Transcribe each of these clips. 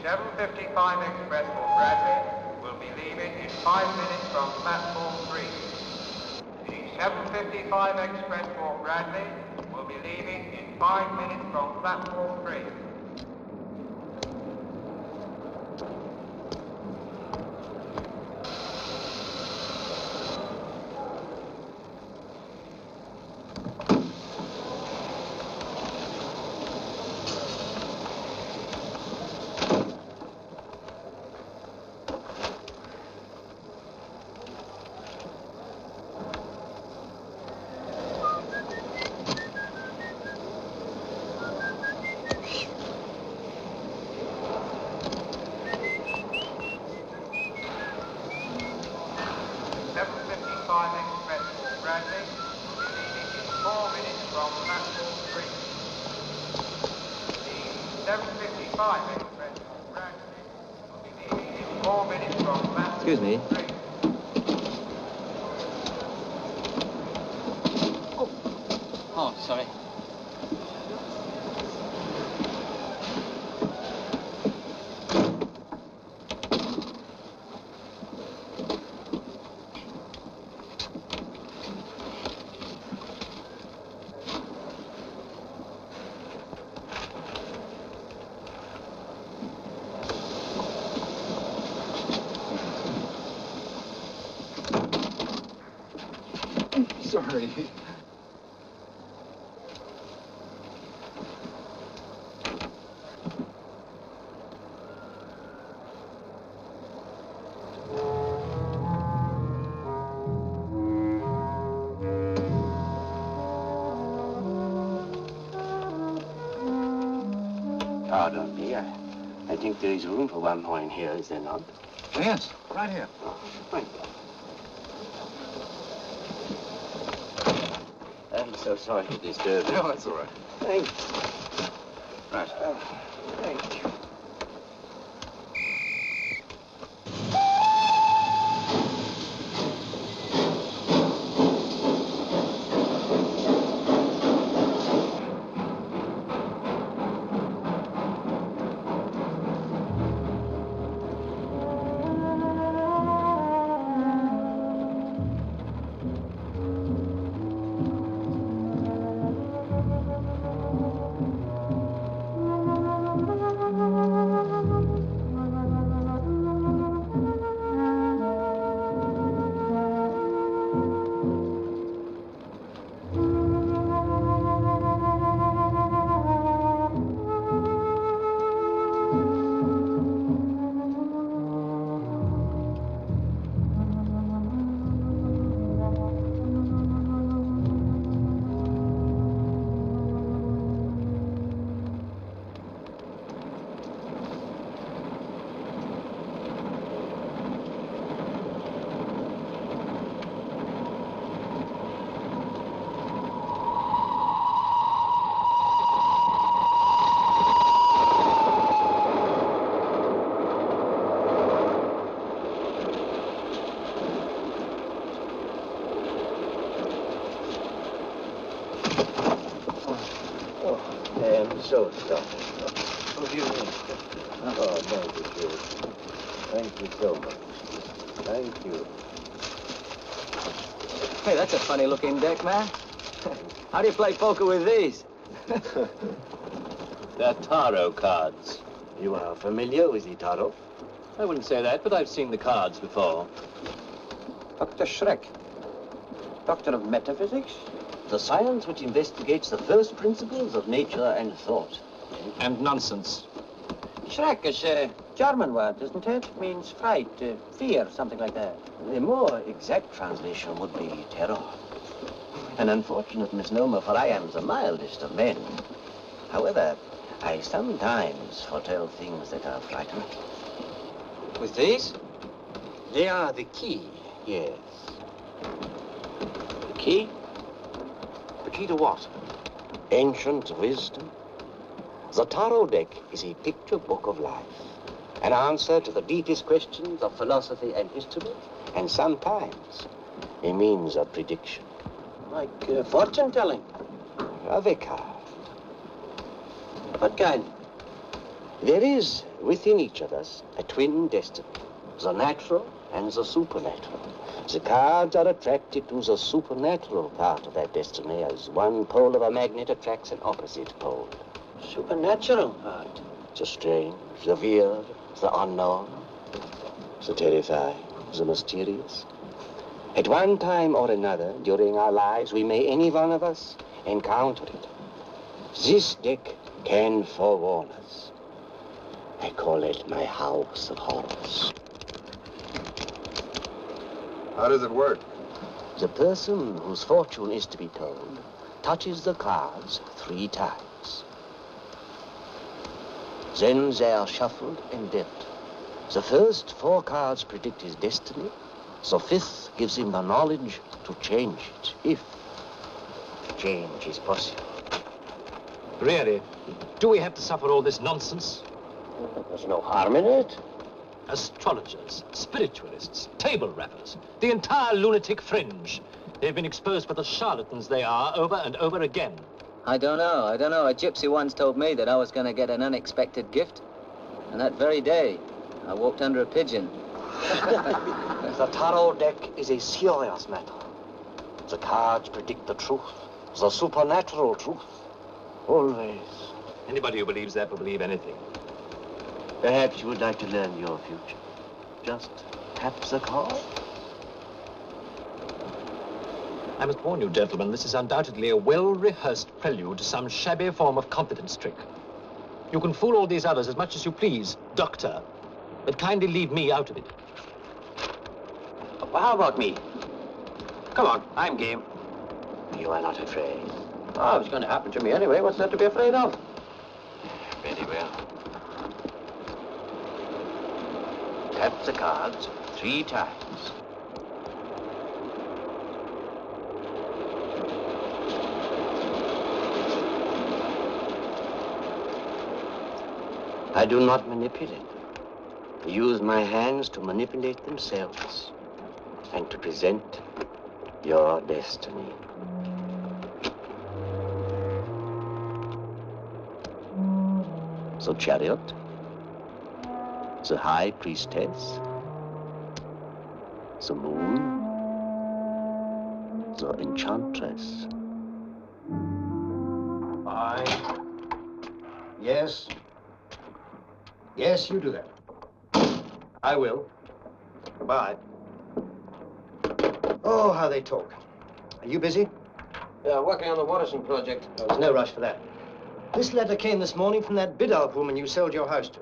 7:55 express for Bradley will be leaving in 5 minutes from platform 3. The 7:55 express for Bradley will be leaving in 5 minutes from platform 3. Excuse me. Oh, sorry. Sorry. Pardon me, I think there is room for one more in here, is there not? Yes, right here. Oh, thank you. I'm so sorry to disturb you. No, that's all right. Thanks. Right. Thank you. So sorry. What do you mean? Oh, thank you, George. Thank you so much. Thank you. Hey, that's a funny-looking deck, man. How do you play poker with these? They're tarot cards. You are familiar with the tarot? I wouldn't say that, but I've seen the cards before. Dr. Schreck, doctor of metaphysics? The science which investigates the first principles of nature and thought. And nonsense. Schreck is a German word, isn't it? Means fright, fear, something like that. The more exact translation would be terror. An unfortunate misnomer, for I am the mildest of men. However, I sometimes foretell things that are frightening. With these? They are the key, yes. The key? The key to what? Ancient wisdom. The tarot deck is a picture book of life. An answer to the deepest questions of philosophy and history, and sometimes a means of prediction. Like fortune telling? Of a kind. What kind? There is within each of us a twin destiny, the natural and the supernatural. The cards are attracted to the supernatural part of that destiny as one pole of a magnet attracts an opposite pole. Supernatural part. The strange, the weird, the unknown, the terrifying, the mysterious. At one time or another during our lives, we may, any one of us, encounter it. This deck can forewarn us. I call it my house of horrors. How does it work? The person whose fortune is to be told touches the cards 3 times. Then they are shuffled and dealt. The first 4 cards predict his destiny. The 5th gives him the knowledge to change it, if change is possible. Really? Do we have to suffer all this nonsense? There's no harm in it. Astrologers, spiritualists, table rappers, the entire lunatic fringe. They've been exposed for the charlatans they are over and over again. I don't know. A gypsy once told me that I was going to get an unexpected gift. And that very day, I walked under a pigeon. The tarot deck is a serious matter. The cards predict the truth, the supernatural truth. Always. Anybody who believes that will believe anything. Perhaps you would like to learn your future. Just tap the card. I must warn you, gentlemen, this is undoubtedly a well-rehearsed prelude to some shabby form of confidence trick. You can fool all these others as much as you please, Doctor, but kindly leave me out of it. Well, how about me? Come on, I'm game. You are not afraid. Oh, it's going to happen to me anyway. What's there to be afraid of? Very well. Tap the cards 3 times. I do not manipulate them. I use my hands to manipulate themselves and to present your destiny. The chariot, the high priestess, the moon, the enchantress. Yes. Yes, you do that. I will. Goodbye. Oh, how they talk. Are you busy? Yeah, working on the Watterson project. Oh, there's no rush for that. This letter came this morning from that Biddulph woman you sold your house to.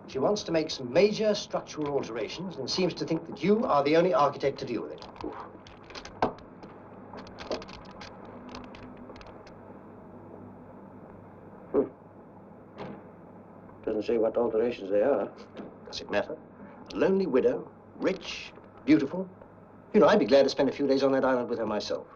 She wants to make some major structural alterations and seems to think that you are the only architect to deal with it. Doesn't say what alterations they are. Does it matter? A lonely widow, rich, beautiful. You know, I'd be glad to spend a few days on that island with her myself.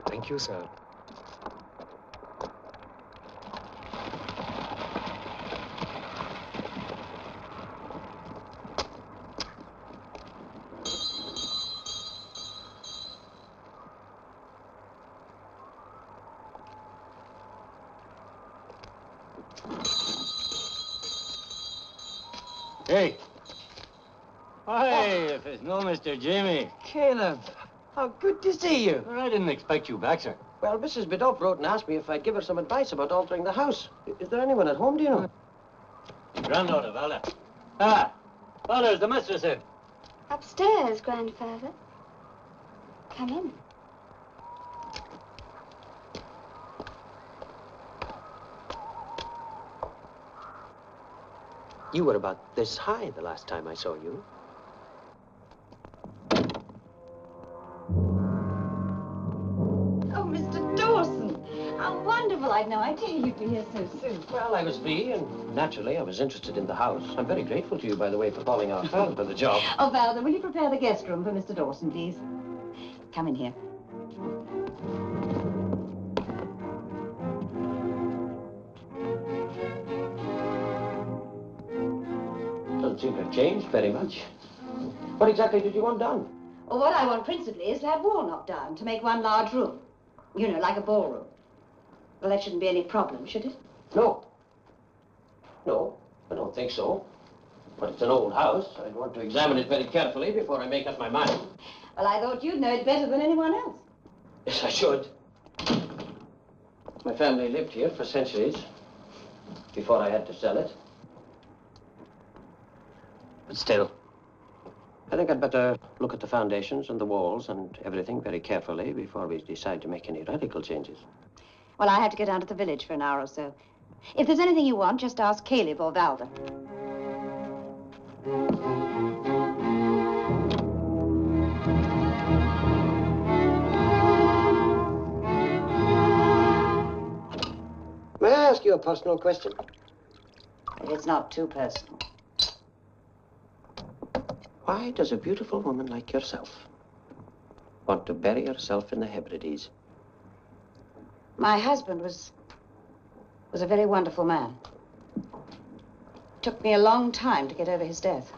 Thank you, sir. Hey. Hey, if it's no Mr. Jimmy. Caleb, how good to see you. Well, I didn't expect you back, sir. Well, Mrs. Biddulph wrote and asked me if I'd give her some advice about altering the house. Is there anyone at home, do you know? Granddaughter, Vala. Ah, Vala's the mistress here. Upstairs, grandfather. Come in. You were about this high the last time I saw you. Oh, Mr. Dawson, how wonderful. I'd no idea you'd be here so soon. Well, I was free, and naturally, I was interested in the house. I'm very grateful to you, by the way, for calling our firm for the job. Oh, Valda, will you prepare the guest room for Mr. Dawson, please? Come in here. Doesn't seem to have changed very much. What exactly did you want done? Well, what I want principally is to have wall knocked down to make one large room. You know, like a ballroom. Well, that shouldn't be any problem, should it? No. No, I don't think so. But it's an old house. I'd want to examine it very carefully before I make up my mind. Well, I thought you'd know it better than anyone else. Yes, I should. My family lived here for centuries before I had to sell it. But still, I think I'd better look at the foundations and the walls and everything very carefully before we decide to make any radical changes. Well, I have to go down to the village for an hour or so. If there's anything you want, just ask Caleb or Valda. May I ask you a personal question? If it's not too personal. Why does a beautiful woman like yourself want to bury herself in the Hebrides? My husband was a very wonderful man. It took me a long time to get over his death.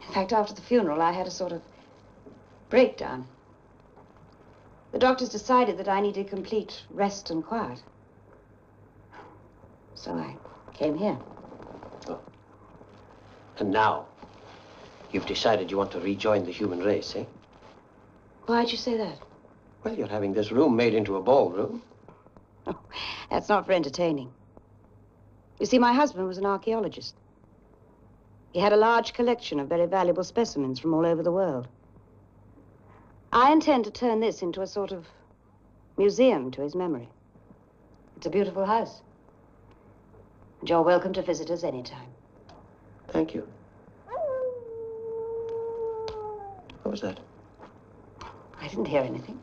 In fact, after the funeral, I had a sort of breakdown. The doctors decided that I needed complete rest and quiet. So I came here. Oh. And now, you've decided you want to rejoin the human race, eh? Why'd you say that? Well, you're having this room made into a ballroom. Oh, that's not for entertaining. You see, my husband was an archaeologist. He had a large collection of very valuable specimens from all over the world. I intend to turn this into a sort of museum to his memory. It's a beautiful house. And you're welcome to visit us anytime. Thank you. What was that? I didn't hear anything.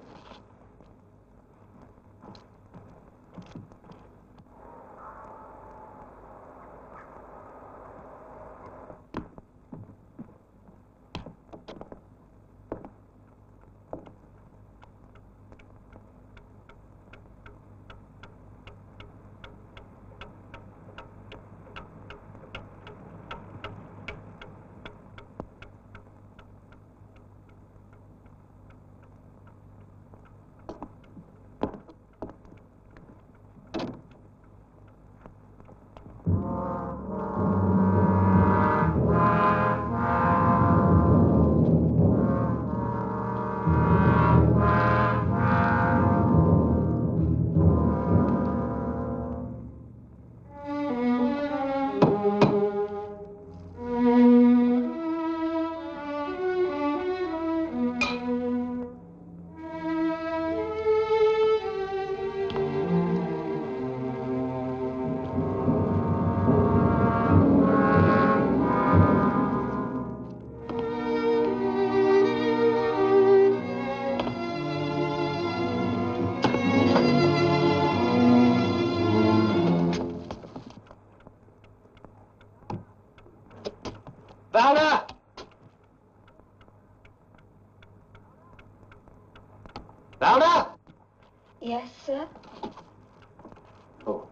Valda! Valda! Yes, sir? Oh,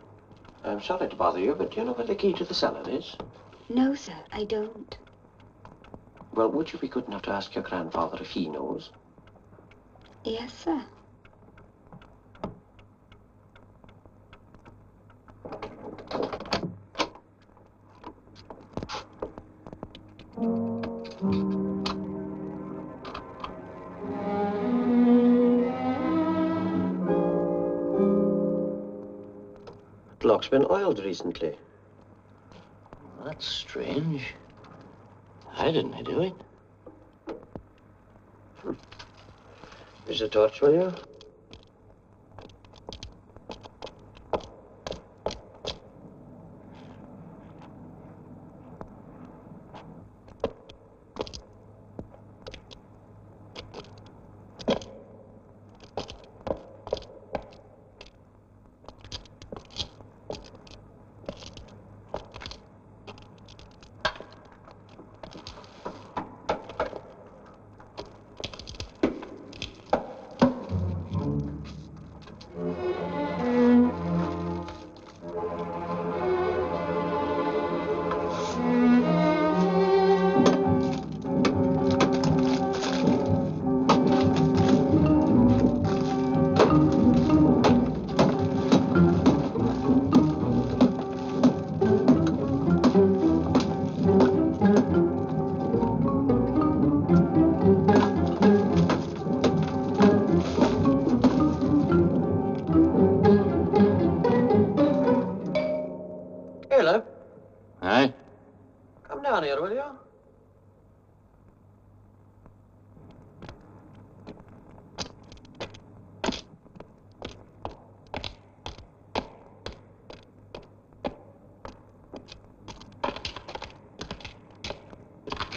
I'm sorry to bother you, but do you know where the key to the cellar is? No, sir, I don't. Well, would you be good enough to ask your grandfather if he knows? Yes, sir. The lock's been oiled recently. That's strange. I didn't do it. Here's a torch, will you?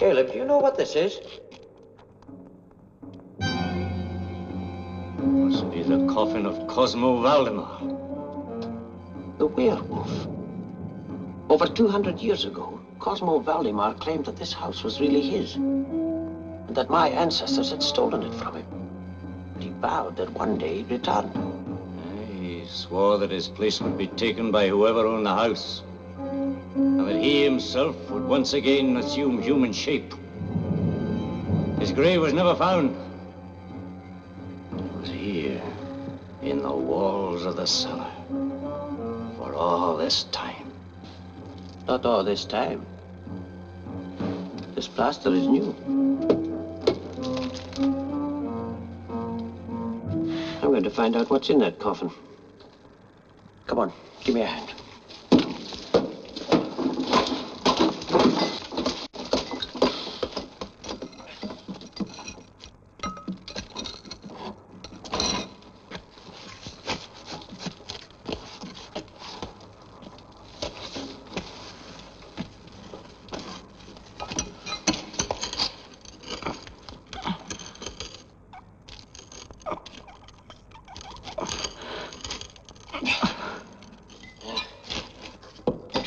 Caleb, do you know what this is? Must be the coffin of Cosmo Valdemar. The werewolf. Over 200 years ago, Cosmo Valdemar claimed that this house was really his, and that my ancestors had stolen it from him. But he vowed that one day he'd return. He swore that his place would be taken by whoever owned the house, and that he himself would once again assume human shape. His grave was never found. It was here, in the walls of the cellar, for all this time. Not all this time. This plaster is new. I'm going to find out what's in that coffin. Come on, give me a hand.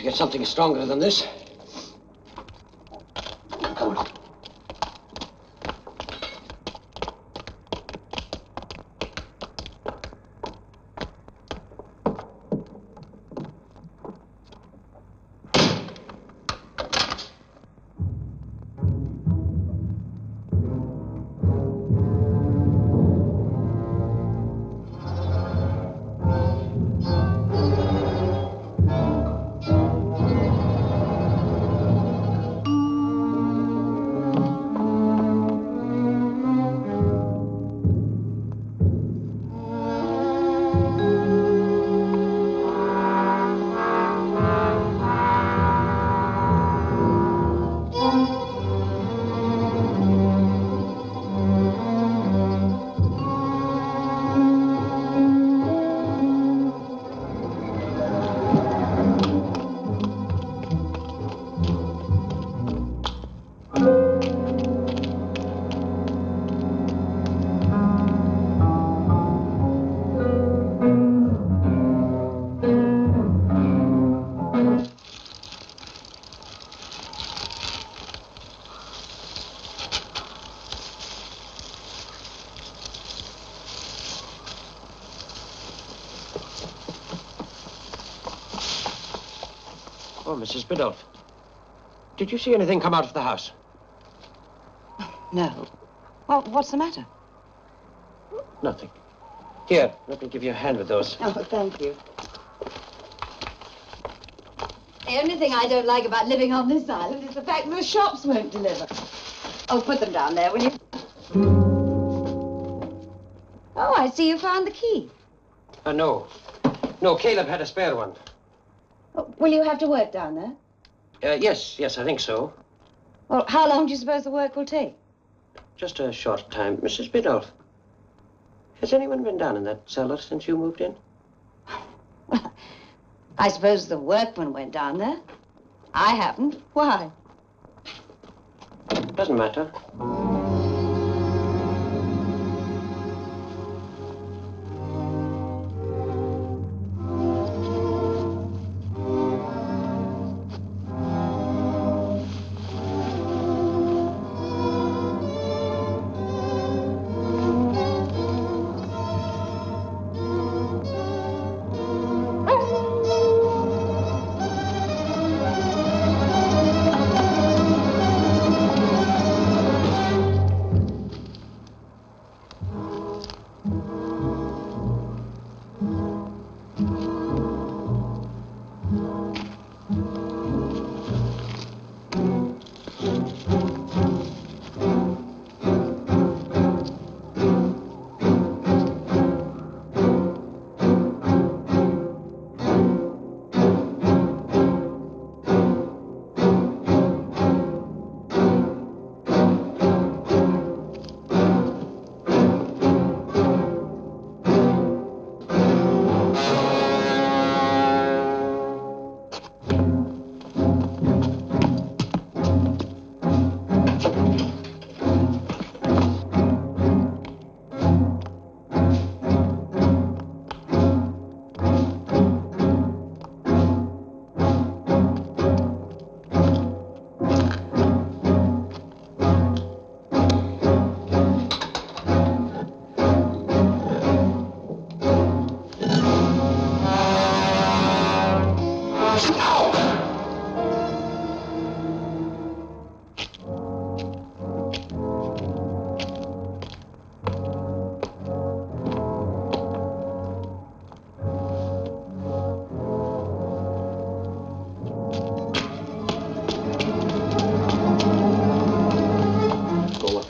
Get something stronger than this. Come on. Oh, Mrs. Biddulph. Did you see anything come out of the house? No. Well, what's the matter? Nothing. Here, let me give you a hand with those. Oh, thank you. The only thing I don't like about living on this island is the fact that the shops won't deliver. Oh, put them down there, will you? Oh, I see you found the key. No. No, Caleb had a spare one. Oh, will you have to work down there? Yes, I think so. Well, how long do you suppose the work will take? Just a short time. Mrs. Biddulph, has anyone been down in that cellar since you moved in? Well, I suppose the workman went down there. I haven't. Why? Doesn't matter.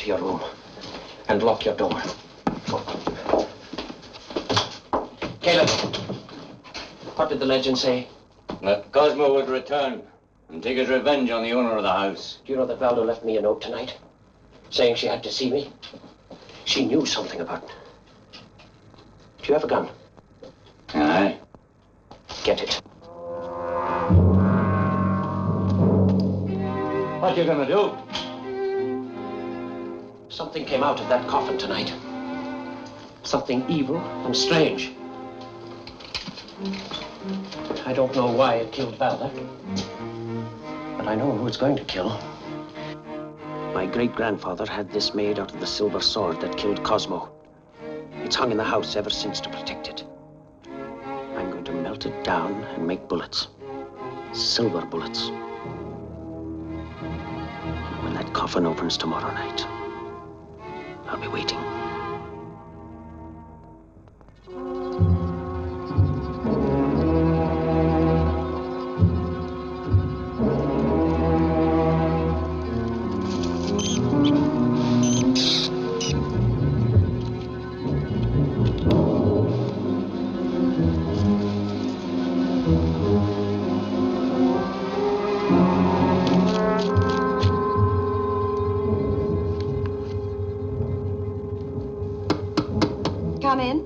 to your room and lock your door. Caleb, what did the legend say? That Cosmo would return and take his revenge on the owner of the house. Do you know that Valdo left me a note tonight, saying she had to see me? She knew something about it. Do you have a gun? Aye. Get it. What you gonna do? Something came out of that coffin tonight. Something evil and strange. I don't know why it killed Valda, but I know who it's going to kill. My great-grandfather had this made out of the silver sword that killed Cosmo. It's hung in the house ever since to protect it. I'm going to melt it down and make bullets. Silver bullets. When that coffin opens tomorrow night, I'll be waiting. Come in.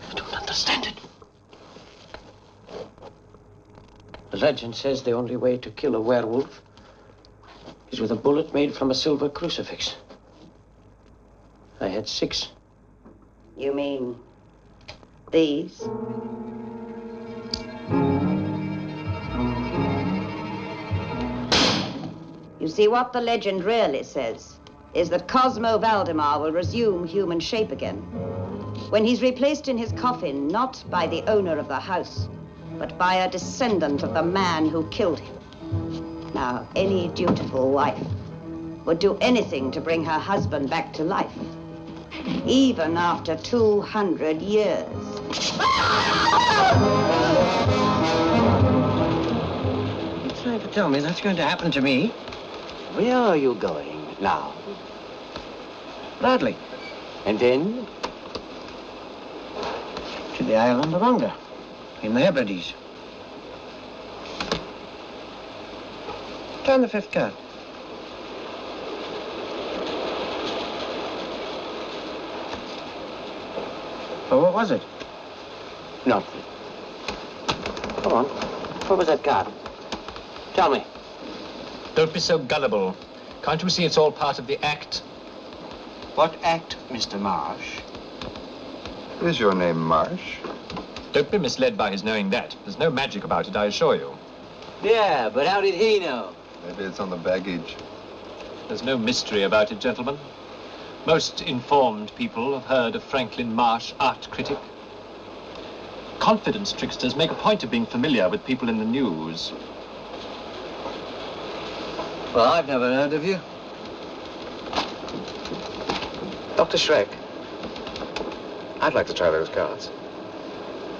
I don't understand it. The legend says the only way to kill a werewolf is with a bullet made from a silver crucifix. I had 6. You mean these? You see, what the legend really says is that Cosmo Valdemar will resume human shape again when he's replaced in his coffin not by the owner of the house, but by a descendant of the man who killed him. Now, any dutiful wife would do anything to bring her husband back to life, even after 200 years. You're trying to tell me that's going to happen to me? Where are you going now? Bradley, And then? to the island of Onga, in the Hebrides. Turn the 5th card. Well, what was it? Nothing. Come on. What was that card? Tell me. Don't be so gullible. Can't you see it's all part of the act? What act, Mr. Marsh? Is your name Marsh? Don't be misled by his knowing that. There's no magic about it, I assure you. Yeah, but how did he know? Maybe it's on the baggage. There's no mystery about it, gentlemen. Most informed people have heard of Franklin Marsh, art critic. Confidence tricksters make a point of being familiar with people in the news. Well, I've never heard of you. Dr. Shrek, I'd like to try those cards,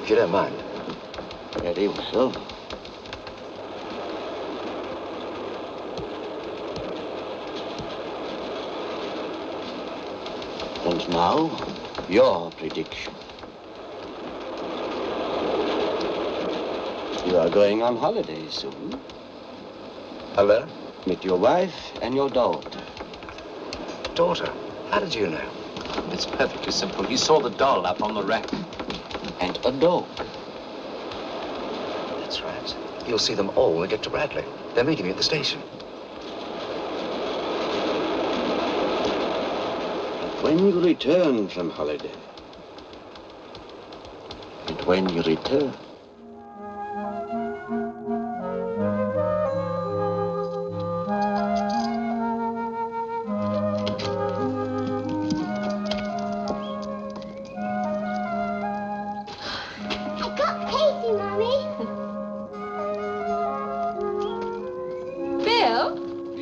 if you don't mind. Very well. And now, your prediction. You are going on holiday soon. Hello? With your wife and your daughter. Daughter, how did you know? It's perfectly simple. He saw the doll up on the rack. And a dog. That's right. You'll see them all when we get to Bradley. They're meeting me at the station. When you return from holiday, and when you return,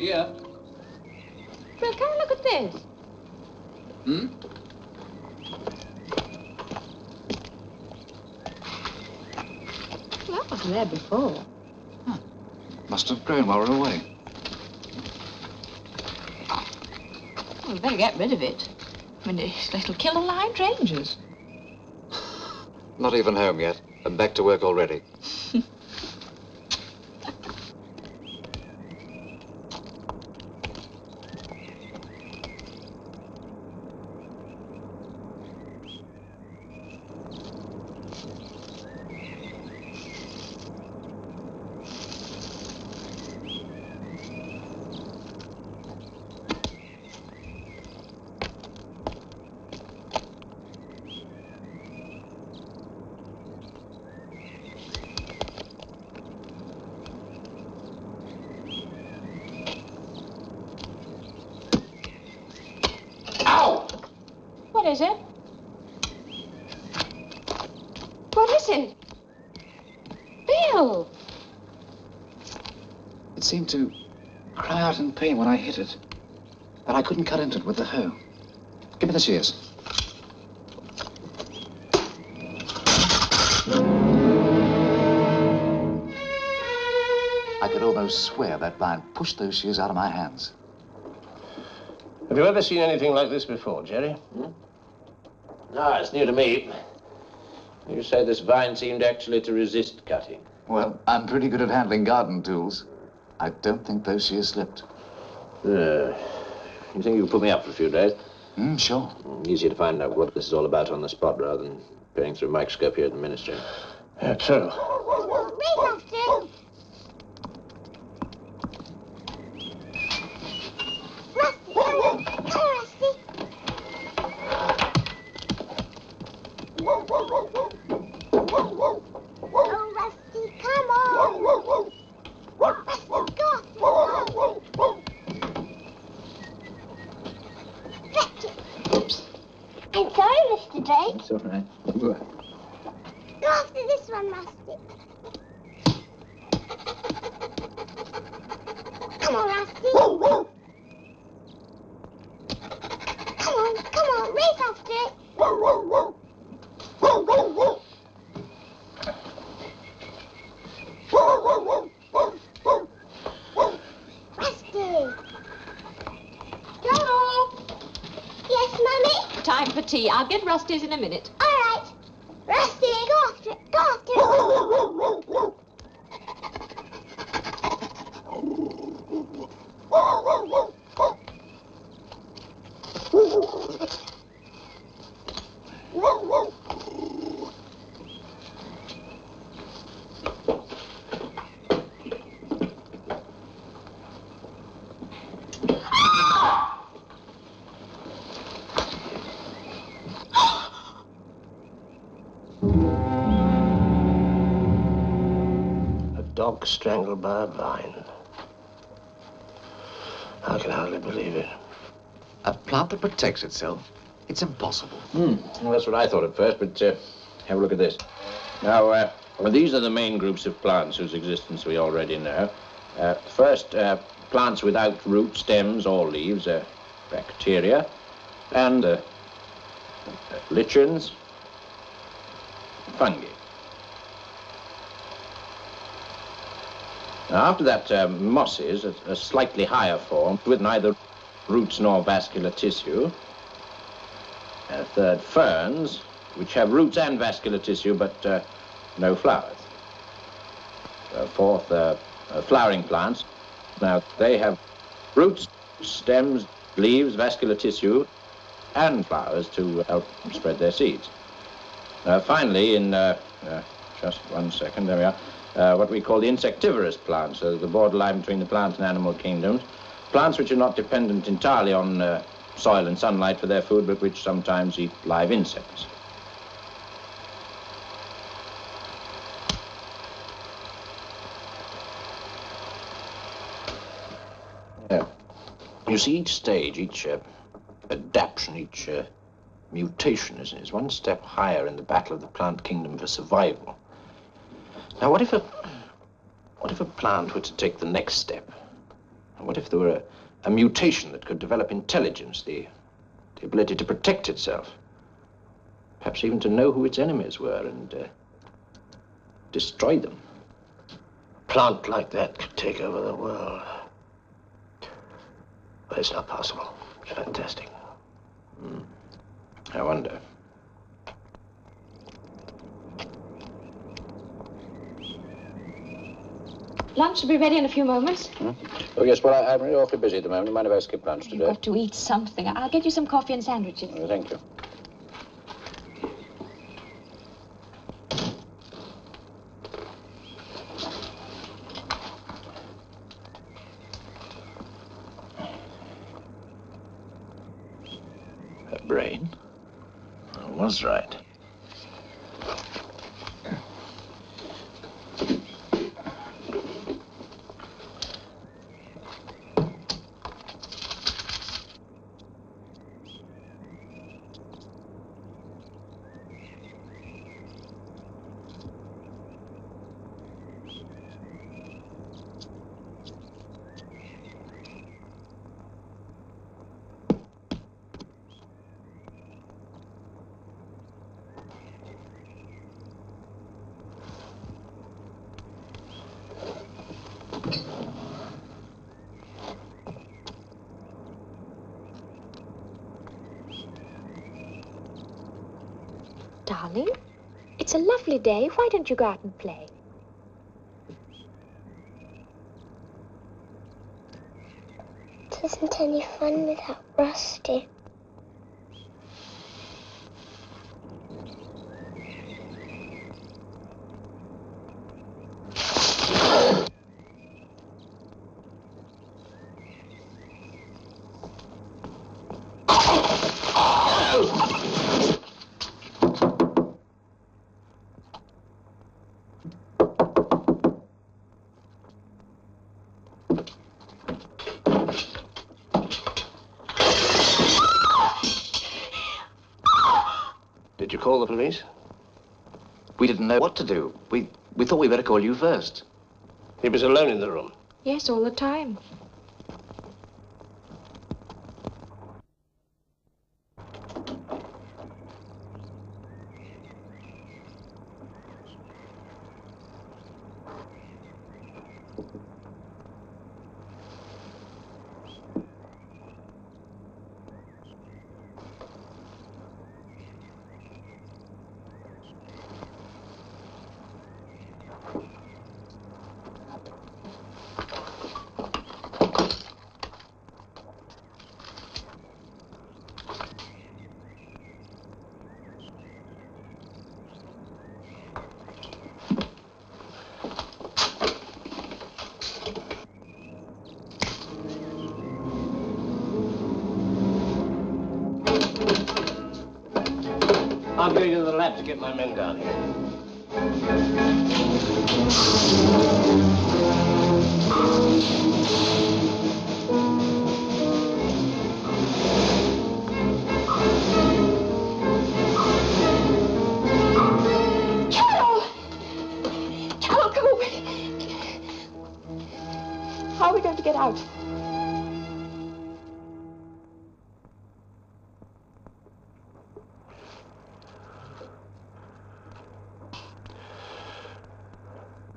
Yeah. Fred, come and look at this. Hmm? Well, that wasn't there before. Must have grown while we were away. Well, we better get rid of it. I mean, it'll kill all our hydrangeas. Not even home yet, and back to work already. What is it? What is it? Bill! It seemed to cry out in pain when I hit it, but I couldn't cut into it with the hoe. Give me the shears. I could almost swear that lion pushed those shears out of my hands. Have you ever seen anything like this before, Jerry? No, it's new to me. You say this vine seemed actually to resist cutting. Well, I'm pretty good at handling garden tools. I don't think those shears slipped. You think you could put me up for a few days? Sure. Easier to find out what this is all about on the spot rather than peering through a microscope here at the ministry. Yeah, true. I'm sorry, Mr. Drake. It's all right. Go after this one, Rusty. Come on, Rusty. Come on, race after it. Rusty. Joe! Yes, Mummy? Time for tea. I'll get Rusty's in a minute. All right. Rusty, go after it. Go after it. Dog strangled by a vine. I can hardly believe it. A plant that protects itself? It's impossible. Well, that's what I thought at first, but have a look at this. Now, well, these are the main groups of plants whose existence we already know. First, plants without root, stems, or leaves, bacteria, and lichens, fungi. Now, after that, mosses, a slightly higher form, with neither roots nor vascular tissue. Third, ferns, which have roots and vascular tissue, but no flowers. Fourth, flowering plants. Now, they have roots, stems, leaves, vascular tissue, and flowers to help spread their seeds. Finally, in just 1 second, there we are. What we call the insectivorous plants, the borderline between the plant and animal kingdoms. Plants which are not dependent entirely on soil and sunlight for their food, but which sometimes eat live insects. You see, each stage, each adaptation, each mutation is one step higher in the battle of the plant kingdom for survival. Now, what if a plant were to take the next step What if there were a mutation that could develop intelligence, the ability to protect itself? Perhaps even to know who its enemies were and destroy them. A plant like that could take over the world. But it's not possible. It's fantastic. I wonder. Lunch will be ready in a few moments. Oh, yes, well, I'm really awfully busy at the moment. You mind if I skip lunch today? You've got to eat something. I'll get you some coffee and sandwiches. Oh, thank you. Her brain? I was right. Darling, it's a lovely day. Why don't you go out and play? It isn't any fun without Rusty. Did you call the police? We didn't know what to do. We thought we'd better call you first. He was alone in the room. Yes, all the time. I'm going to the lab to get my men down here. Carol! Carol, come away! How are we going to get out?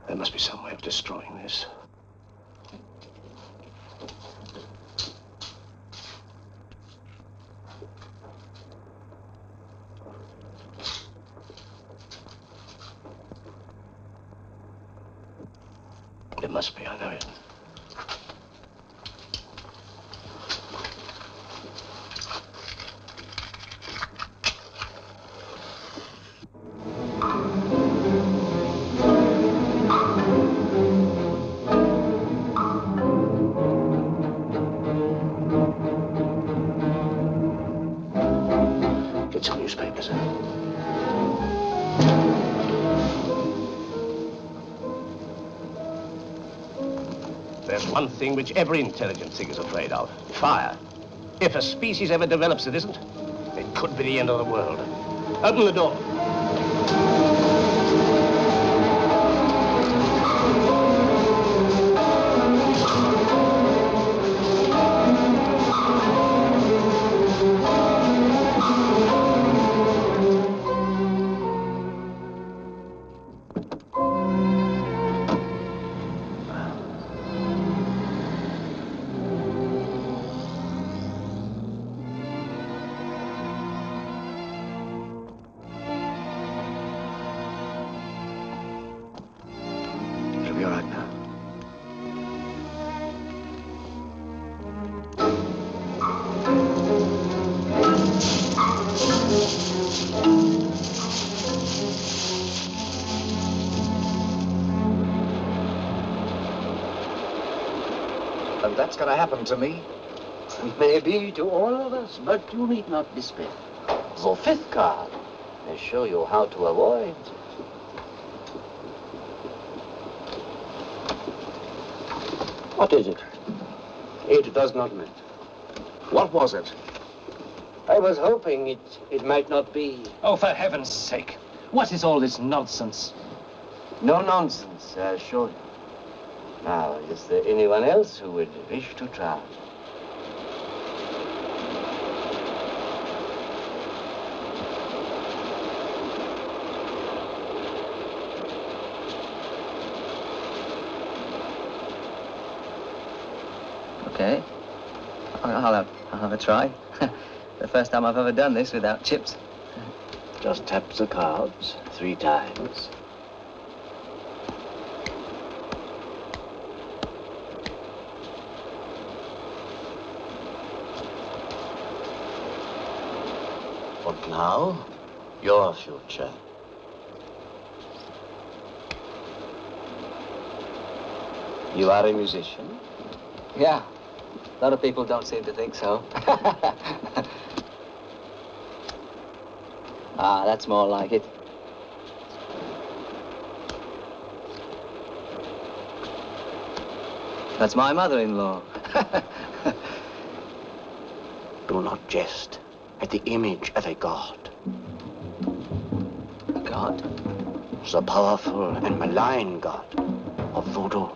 There must be some way of destroying this. It must be, I know it. Get some newspapers in. There's one thing which every intelligent thing is afraid of. Fire. If a species ever develops that isn't, it could be the end of the world. Open the door. And that's going to happen to me? Maybe to all of us, but you need not despair. The fifth card may show you how to avoid. What is it? It does not matter. What was it? I was hoping it might not be... Oh, for heaven's sake. What is all this nonsense? No nonsense, I assure you. Now, is there anyone else who would wish to try? Okay. I'll have a try. The first time I've ever done this without chips. Just tap the cards 3 times. But now, your future. You are a musician? Yeah. A lot of people don't seem to think so. Ah, that's more like it. That's my mother-in-law. Do not jest at the image of a god. A god? The powerful and malign god of voodoo.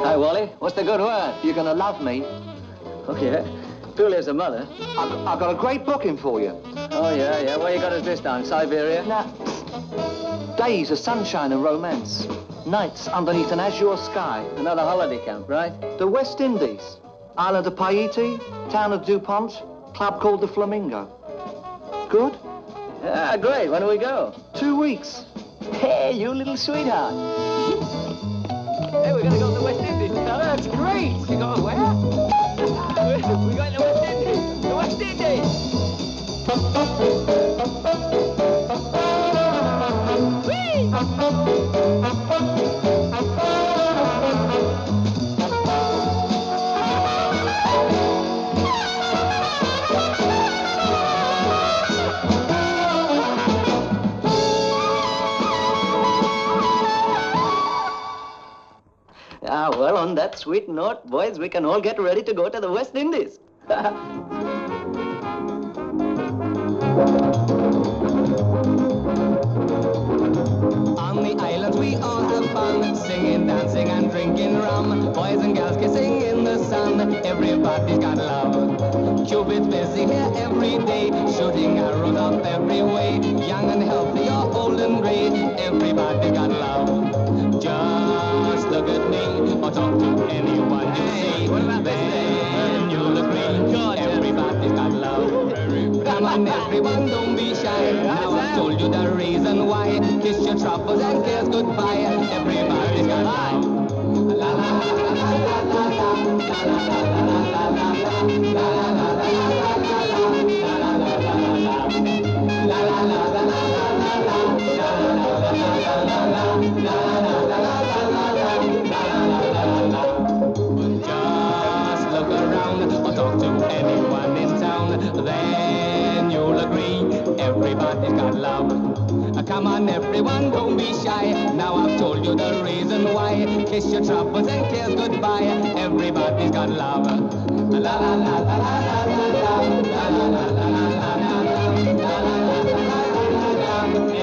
Hi, Wally. What's the good word? You're going to love me. Oh, yeah? Truly as a mother. I've got a great booking for you. Oh, yeah. Where you got us this time? Siberia? Nah. Days of sunshine and romance. Nights underneath an azure sky. Another holiday camp, right? The West Indies. Island of Paiti, town of DuPont, club called the Flamingo. Good? Yeah, great. When do we go? 2 weeks. Hey, you little sweetheart. Hey, we're going to go to the West Indies. Oh, that's great. You're going where? We're going to the West Indies. The West Indies. Ah, well, on that sweet note, boys, we can all get ready to go to the West Indies. On the islands we all have fun, singing, dancing and drinking rum. Boys and girls kissing in the sun, everybody's got love. Cupid's busy here every day, shooting arrows up every way. Young and healthy or old and grey, everybody got love. Just look at me, or talk to anyone you see. Then you'll agree, everybody's got love. Come on everyone, don't be shy. Now I've told you the reason why. Kiss your troubles and cares goodbye. Everybody's got love. La la la la la la la Just look around or talk to anyone in town, then you'll agree everybody's got love. Come on everyone, don't be shy. Now I've told you the reason why. Kiss your troubles and cares goodbye. Everybody's got love. La la la la la la la la la la la la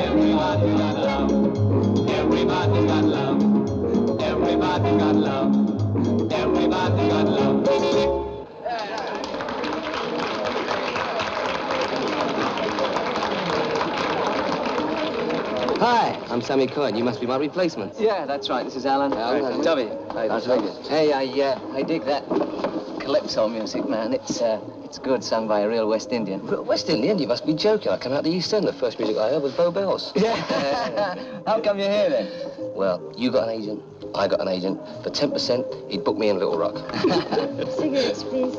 Everybody's got love. Everybody's got love. Everybody's got love. Everybody got love. Hi, I'm Sammy Coyne. You must be my replacement. Yeah, that's right. This is Alan. Tubby. Hey, I dig that calypso music, man. It's good, sung by a real West Indian. West Indian? You must be joking. I came out the East End. The first music I heard was Bow Bells. Yeah. How come you're here, then? Well, you got an agent, I got an agent. For 10%, he'd book me in Little Rock. Cigarettes, please.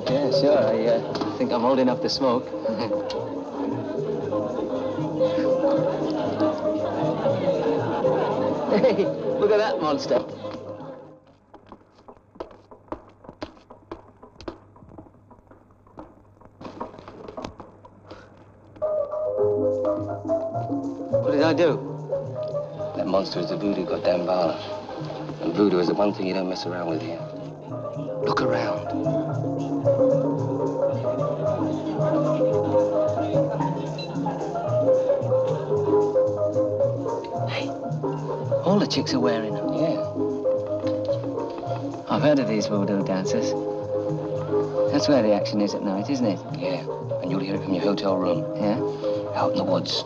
Yeah, sure. I think I'm old enough to smoke. Hey, look at that monster. What did I do? That monster is the voodoo god Dambala. And voodoo is the one thing you don't mess around with here. Look around. Hey, all the chicks are wearing them. Yeah. I've heard of these voodoo dancers. That's where the action is at night, isn't it? Yeah, and you'll hear it from your hotel room. Yeah? Out in the woods,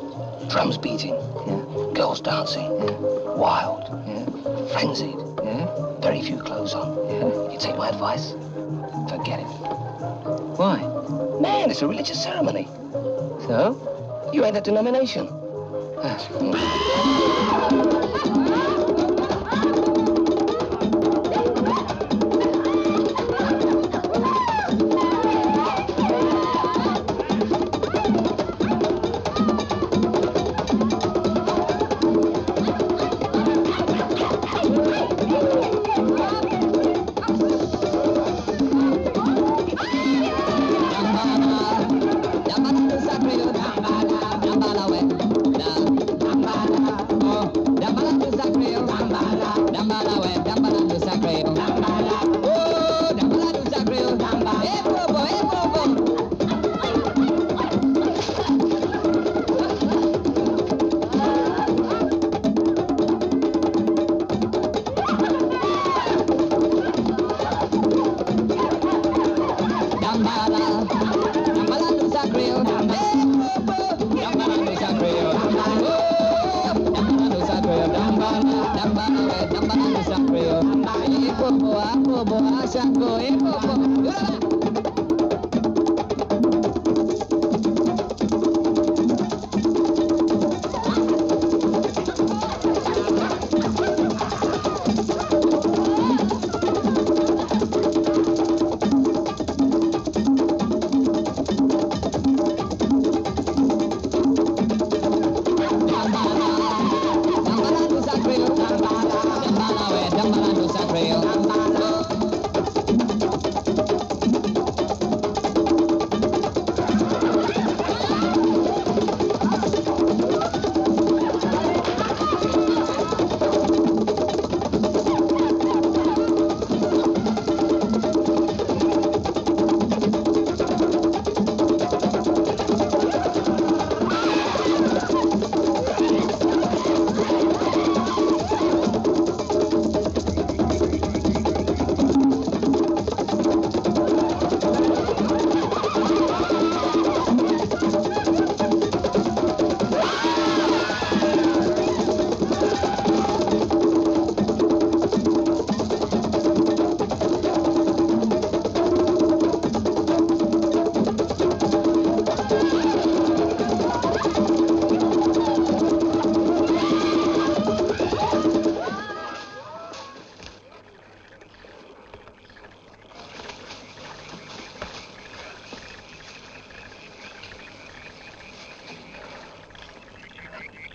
drums beating. Yeah. Girls dancing. Yeah. Wild. Yeah. Frenzied. Yeah? Very few clothes on. Yeah. You take my advice? Forget it. Why? Man, it's a religious ceremony. So? You ain't that denomination.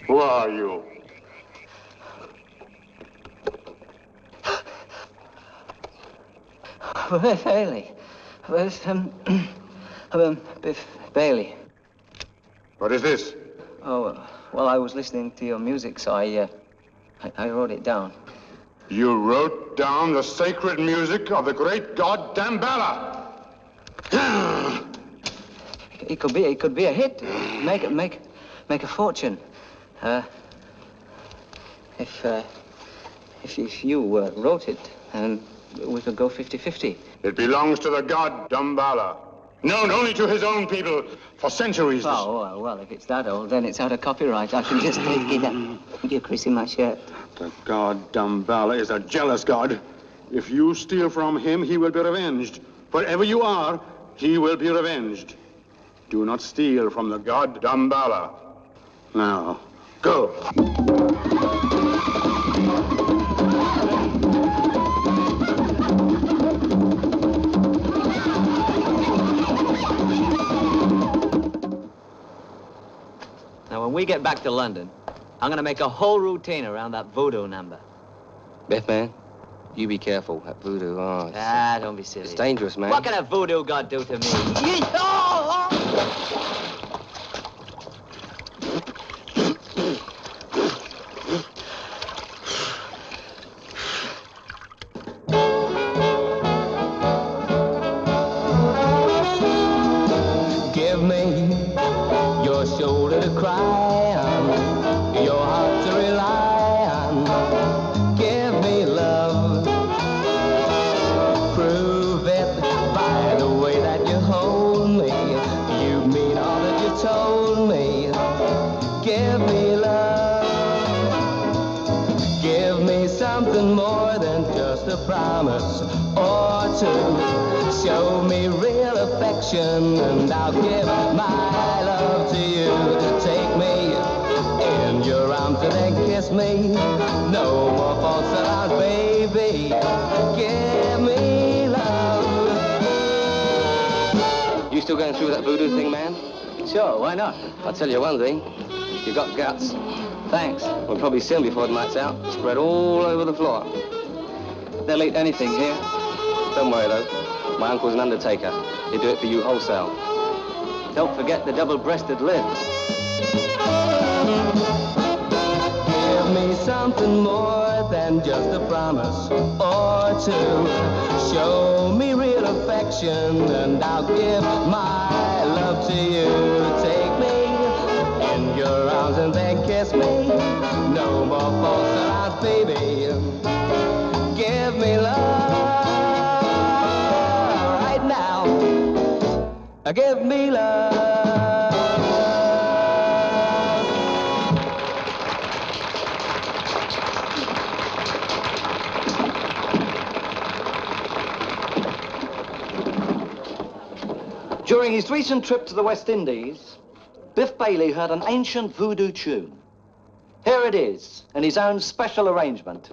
Who are you? Bailey. Where's, Biff Bailey. What is this? Oh, well, I was listening to your music, so I wrote it down. You wrote down the sacred music of the great god Dambala. It could be a hit. Make a fortune. If you wrote it, and we could go 50-50. It belongs to the god Damballa, known only to his own people for centuries. Oh, well, if it's that old, then it's out of copyright. I can just take it up. You're creasing my shirt. The god Damballa is a jealous god. If you steal from him, he will be revenged. Wherever you are, he will be revenged. Do not steal from the god Damballa. Now, go. Now, when we get back to London, I'm going to make a whole routine around that voodoo number. Beth, man, you be careful. That voodoo, Don't be silly. It's dangerous, man. What can a voodoo god do to me? Give me your shoulder to cry on, your heart to rely on. Give me love. Prove it by the way that you hold me. You mean all that you told me. Give me love. Give me something more than just a promise or two. Show me real affection and I'll give my love to you. Take me in your arms and then kiss me. No more false alarms, baby. Give me love. You still going through that voodoo thing, man? Sure, why not? I'll tell you one thing. You got guts. Thanks. We'll probably see them before the night's out. Spread all over the floor. They'll eat anything here. Don't worry, though. My uncle's an undertaker. He'll do it for you wholesale. Don't forget the double-breasted lids. Give me something more than just a promise or two. Show me real affection and I'll give my love to you. Take me in your arms and then kiss me. No more false alarms, baby. Give me love right now. Give me love. During his recent trip to the West Indies, Biff Bailey heard an ancient voodoo tune. Here it is, in his own special arrangement.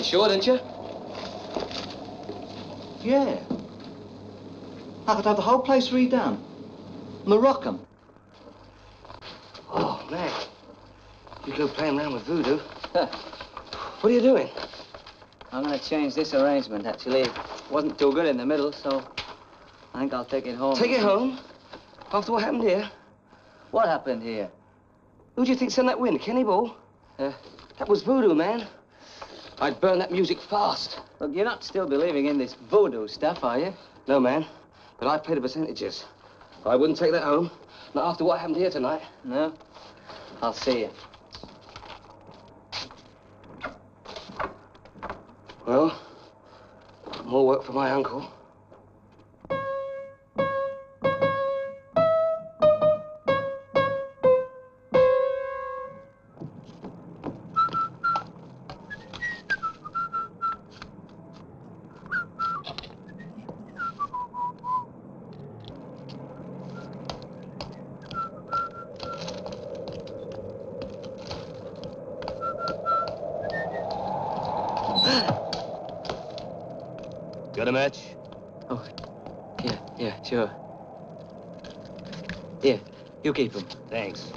sure, didn't you? Yeah. I could have the whole place redone. Moroccan. Oh, Mac. You go playing around with voodoo. What are you doing? I'm going to change this arrangement, actually. It wasn't too good in the middle, so I think I'll take it home. Take it home? After what happened here? What happened here? Who do you think sent that wind? Kenny Ball? That was voodoo, man. I'd burn that music fast. Look, you're not still believing in this voodoo stuff, are you? No, man. But I pay the percentages. I wouldn't take that home. Not after what happened here tonight. No? I'll see you. Well, more work for my uncle. Got a match? Oh, yeah, sure. Here, you keep them. Thanks.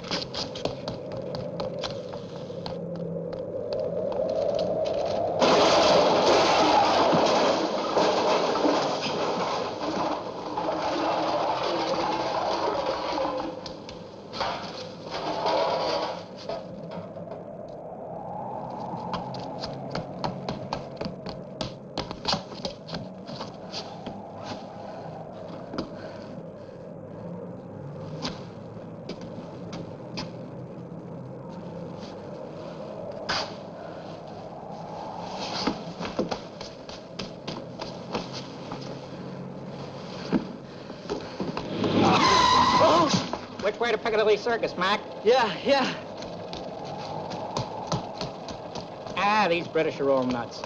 Which way to Piccadilly Circus, Mac? Yeah. Ah, these British are all nuts.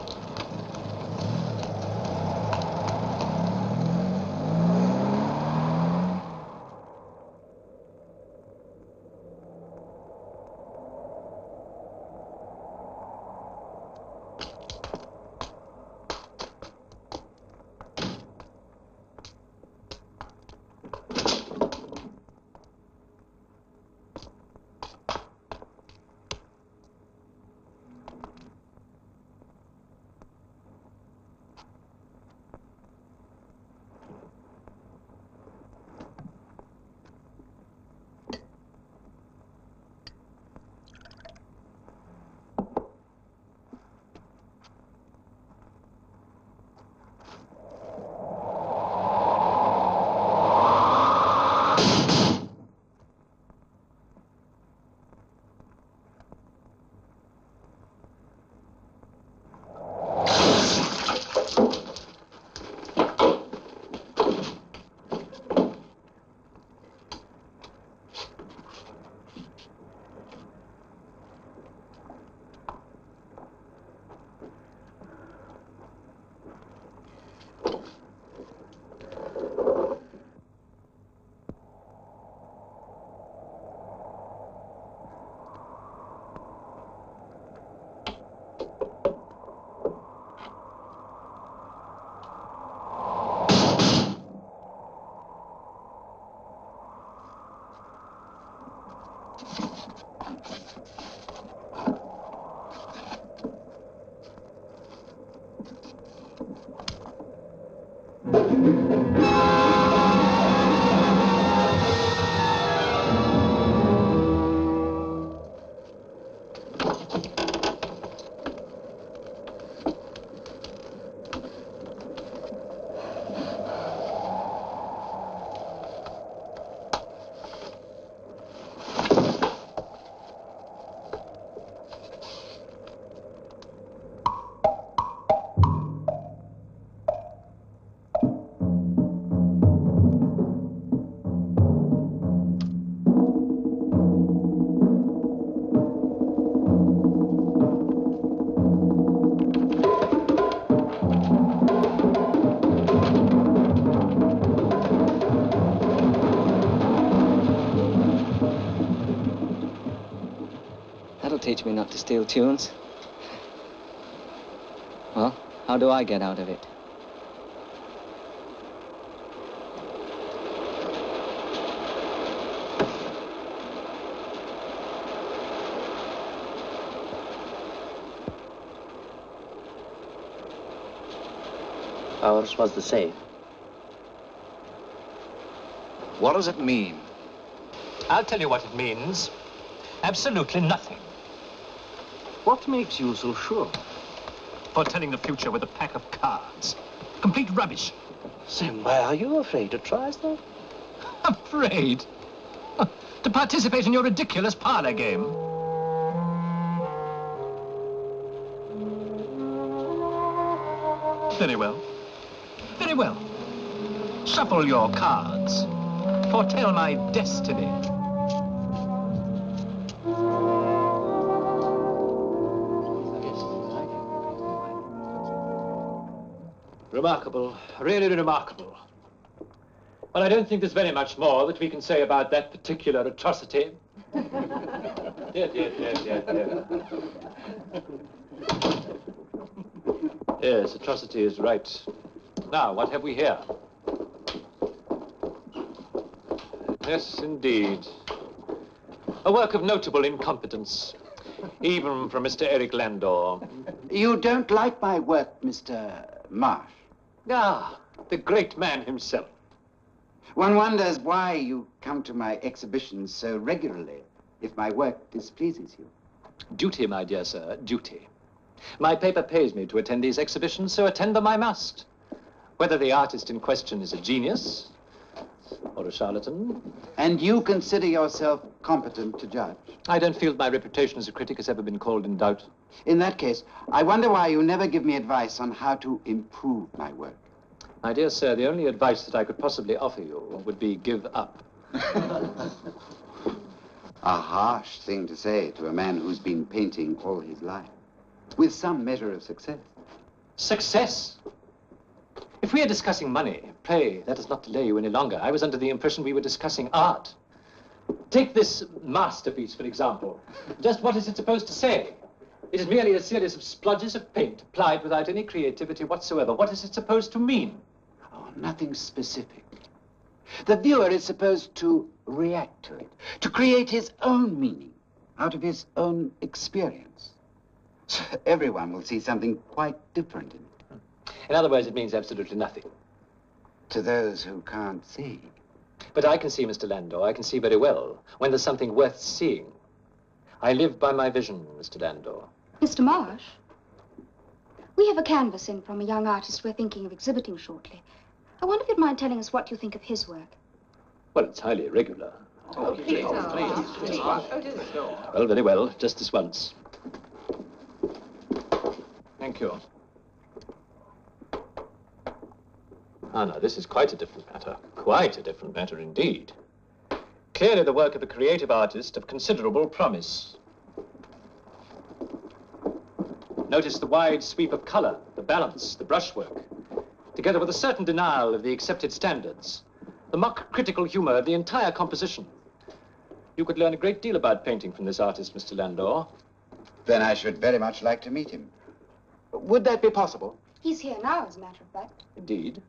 That'll teach me not to steal tunes. How do I get out of it? Ours was the same. What does it mean? I'll tell you what it means. Absolutely nothing. What makes you so sure? Foretelling the future with a pack of cards. Complete rubbish. Then why are you afraid to try, sir? Afraid? To participate in your ridiculous parlor game. Very well. Very well. Shuffle your cards. Foretell my destiny. Remarkable, really remarkable. Well, I don't think there's very much more that we can say about that particular atrocity. Dear. Yes, atrocity is right. Now, what have we here? Yes, indeed. A work of notable incompetence, even from Mr. Eric Landor. You don't like my work, Mr. Marsh? Ah, the great man himself. One wonders why you come to my exhibitions so regularly, if my work displeases you. Duty, my dear sir, duty. My paper pays me to attend these exhibitions, so attend them I must. Whether the artist in question is a genius or a charlatan. And you consider yourself competent to judge? I don't feel my reputation as a critic has ever been called in doubt. In that case, I wonder why you never give me advice on how to improve my work. My dear sir, the only advice that I could possibly offer you would be give up. A harsh thing to say to a man who's been painting all his life, with some measure of success. Success? If we are discussing money, pray, let us not delay you any longer. I was under the impression we were discussing art. Take this masterpiece, for example. Just what is it supposed to say? It is merely a series of splodges of paint applied without any creativity whatsoever. What is it supposed to mean? Oh, nothing specific. The viewer is supposed to react to it, to create his own meaning out of his own experience. So everyone will see something quite different in it. In other words, it means absolutely nothing. To those who can't see. But I can see, Mr. Landor. I can see very well when there's something worth seeing. I live by my vision, Mr. Landor. Mr. Marsh, we have a canvas in from a young artist we're thinking of exhibiting shortly. I wonder if you'd mind telling us what you think of his work. Well, it's highly irregular. Oh, please. Well, very well. Just this once. Thank you. Ah, no, this is quite a different matter. Quite a different matter indeed. Clearly the work of a creative artist of considerable promise. Notice the wide sweep of color, the balance, the brushwork, together with a certain denial of the accepted standards, the mock critical humor of the entire composition. You could learn a great deal about painting from this artist, Mr. Landor. Then I should very much like to meet him. Would that be possible? He's here now, as a matter of fact. Indeed.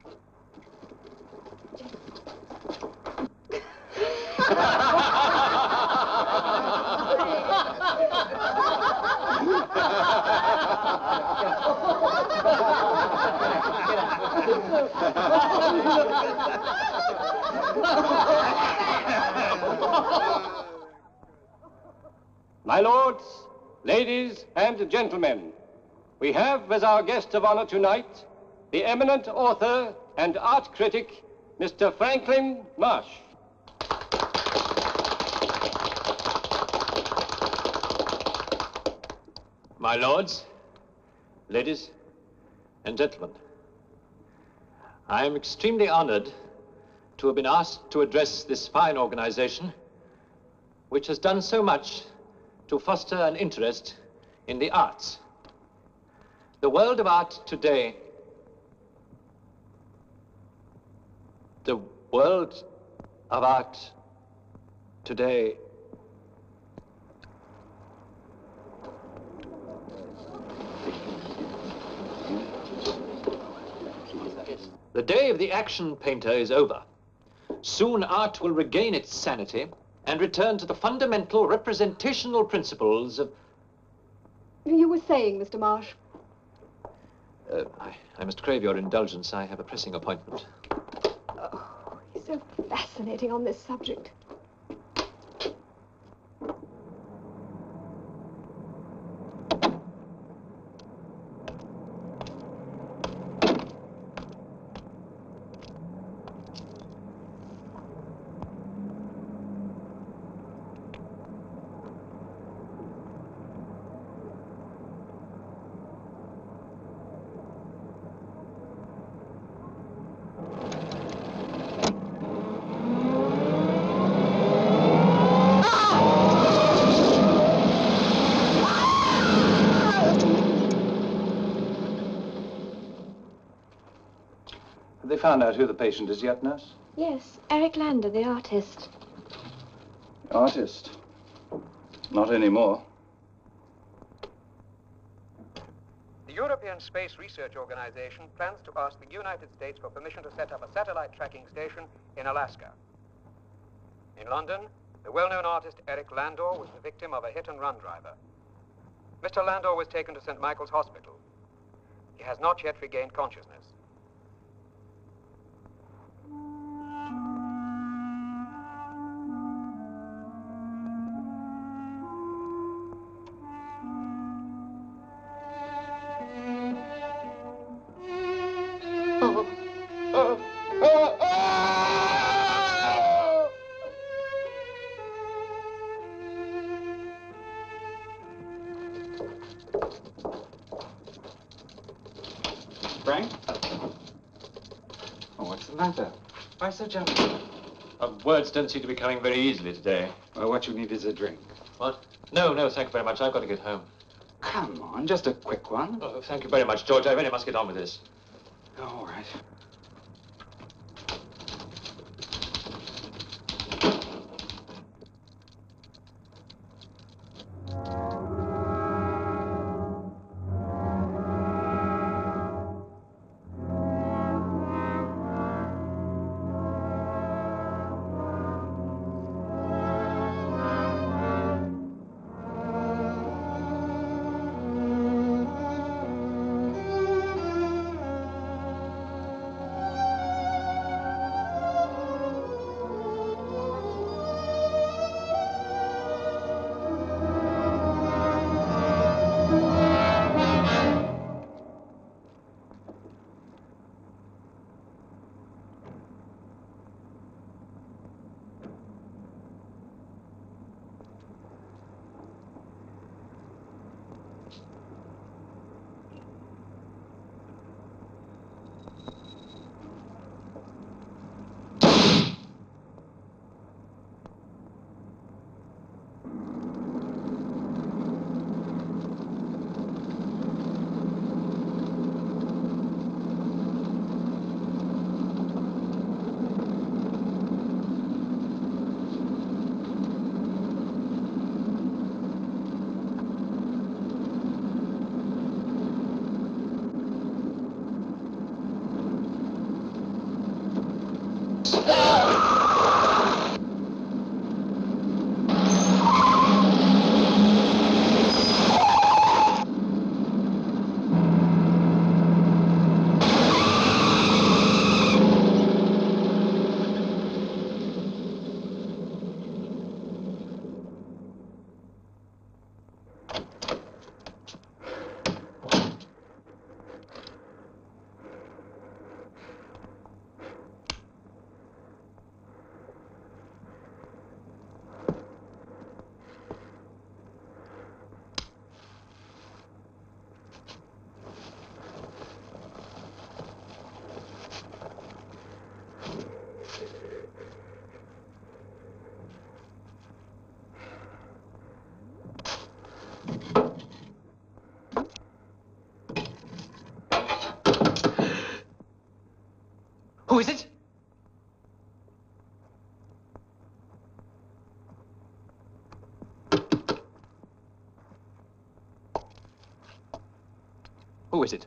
My lords, ladies, and gentlemen, we have as our guest of honor tonight the eminent author and art critic, Mr. Franklin Marsh. My lords, ladies, and gentlemen, I am extremely honored to have been asked to address this fine organization, which has done so much to foster an interest in the arts. The world of art today, the world of art today The day of the action painter is over. Soon art will regain its sanity and return to the fundamental representational principles of... You were saying, Mr. Marsh. I must crave your indulgence. I have a pressing appointment. Oh, he's so fascinating on this subject. Have they found out who the patient is yet, nurse? Yes, Eric Lander, the artist. Artist? Not anymore. The European Space Research Organization plans to ask the United States for permission to set up a satellite tracking station in Alaska. In London, the well-known artist Eric Landor was the victim of a hit-and-run driver. Mr. Landor was taken to St. Michael's Hospital. He has not yet regained consciousness. Frank? Oh, what's the matter? Why so jumpy? Words don't seem to be coming very easily today. Well, what you need is a drink. What? No, thank you very much. I've got to get home. Come on, just a quick one. Oh, thank you very much, George. I really must get on with this. All right. Who is it? Who is it?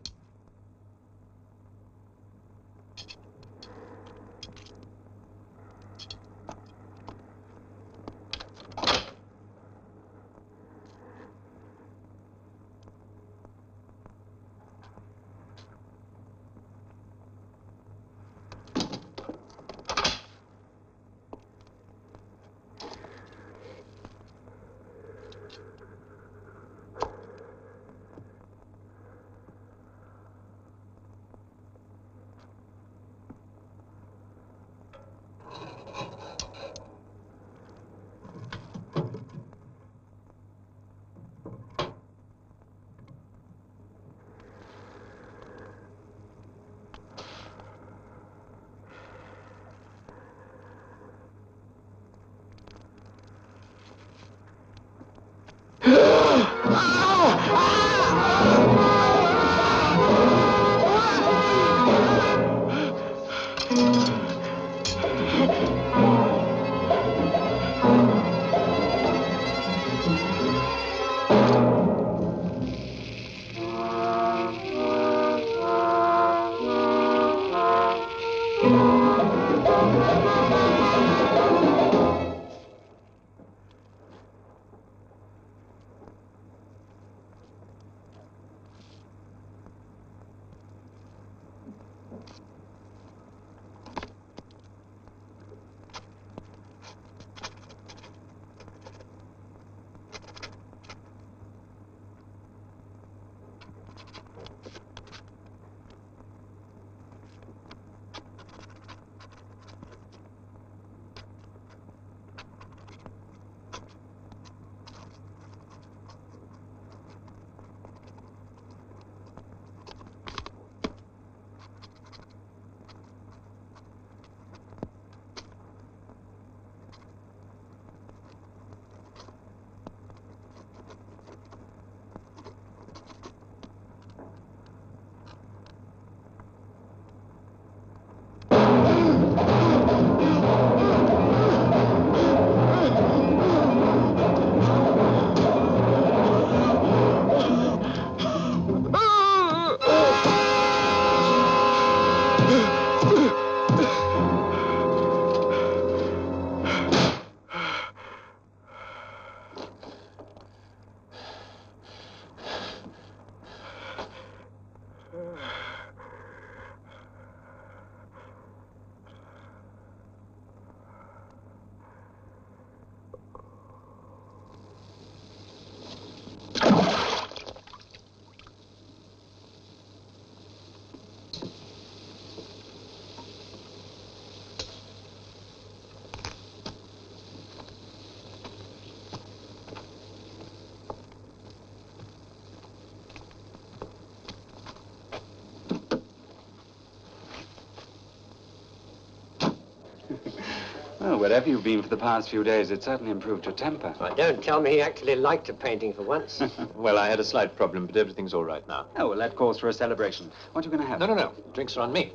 Well, wherever you've been for the past few days, it certainly improved your temper. Well, don't tell me he actually liked a painting for once. Well, I had a slight problem, but everything's all right now. Oh, well, that calls for a celebration. What are you going to have? No. Drinks are on me.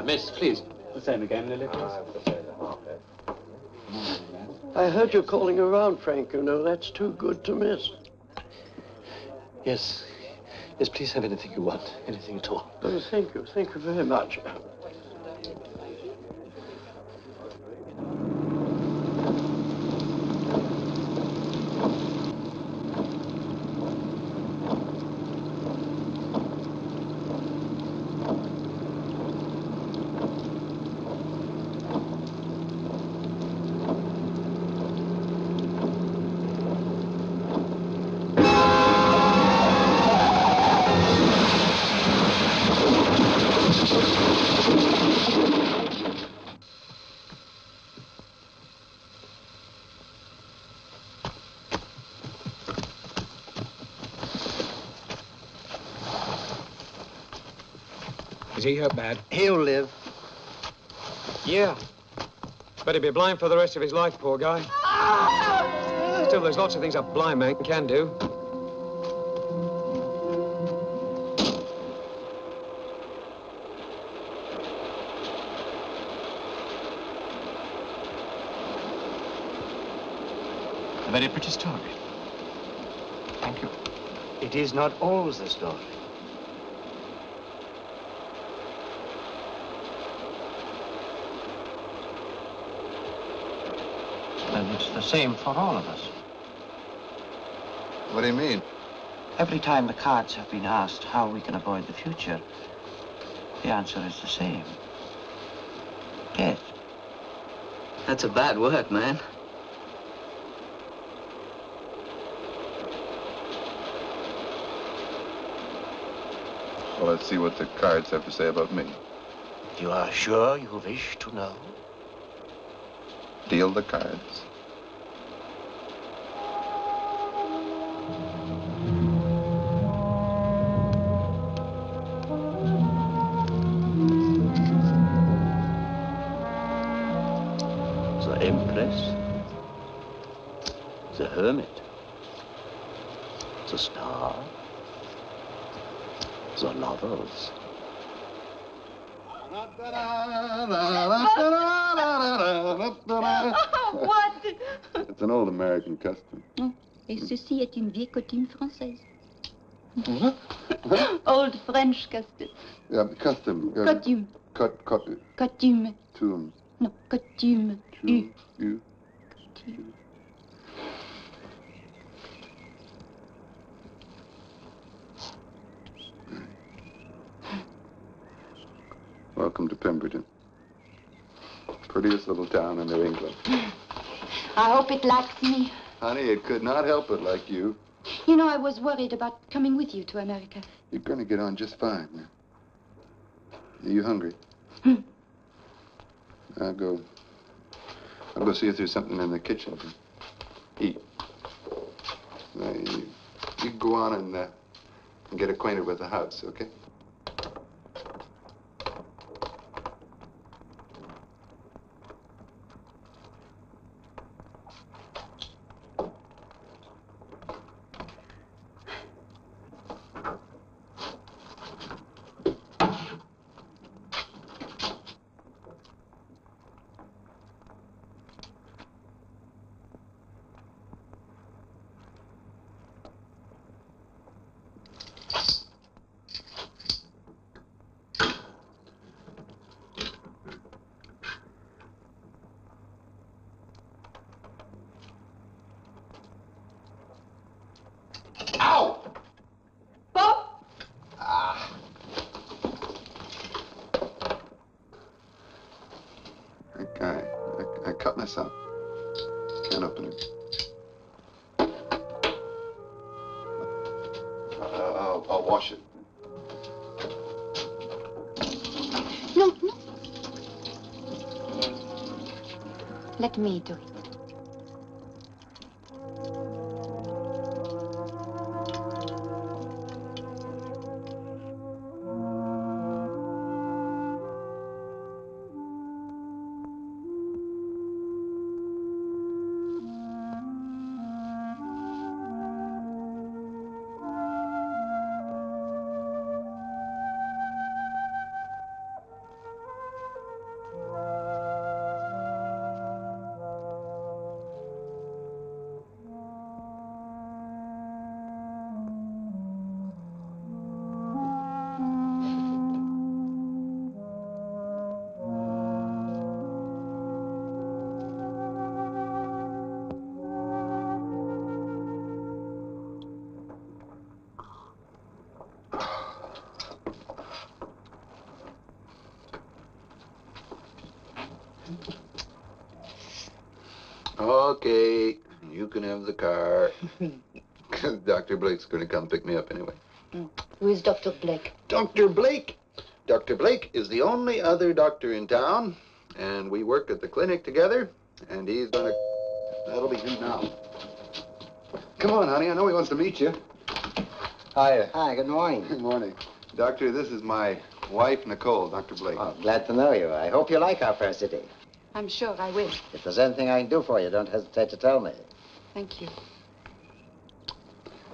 Miss, please. The same again, Lily, please. I heard you calling around, Frank. You know, that's too good to miss. Yes. Yes, please have anything you want. Anything at all. Oh, thank you. Thank you very much. Is he hurt bad? He'll live. Yeah. But he'll be blind for the rest of his life, poor guy. Still, there's lots of things a blind man can do. A very pretty story. Thank you. It is not always a story. And it's the same for all of us. What do you mean? Every time the cards have been asked how we can avoid the future, the answer is the same. Death. That's a bad word, man. Well, let's see what the cards have to say about me. You are sure you wish to know? Deal the cards. The Empress, the Hermit, the Star, the Lovers. What? It's an old American custom. Et ceci est une vieille coutume française. Old French custom. Yeah, custom. Coutume. Coutume. Tomb. No, coutume. U. Coutume. Welcome to Pemberton. Prettiest little town in New England. I hope it likes me. Honey, it could not help it like you. You know, I was worried about coming with you to America. You're going to get on just fine. Are you hungry? I'll go see if there's something in the kitchen to eat. You go on and get acquainted with the house, okay? I cut myself. Can't open it. I'll wash it. No. Let me do it. Okay, you can have the car. Dr. Blake's going to come pick me up anyway. Who is Dr. Blake? Dr. Blake? Dr. Blake is the only other doctor in town, and we work at the clinic together, and he's going to... That'll be him now. Come on, honey. I know he wants to meet you. Hiya. Hi, good morning. Good morning. Doctor, this is my wife, Nicole, Dr. Blake. Oh, glad to know you. I hope you like our fair city. I'm sure I will. If there's anything I can do for you, don't hesitate to tell me. Thank you.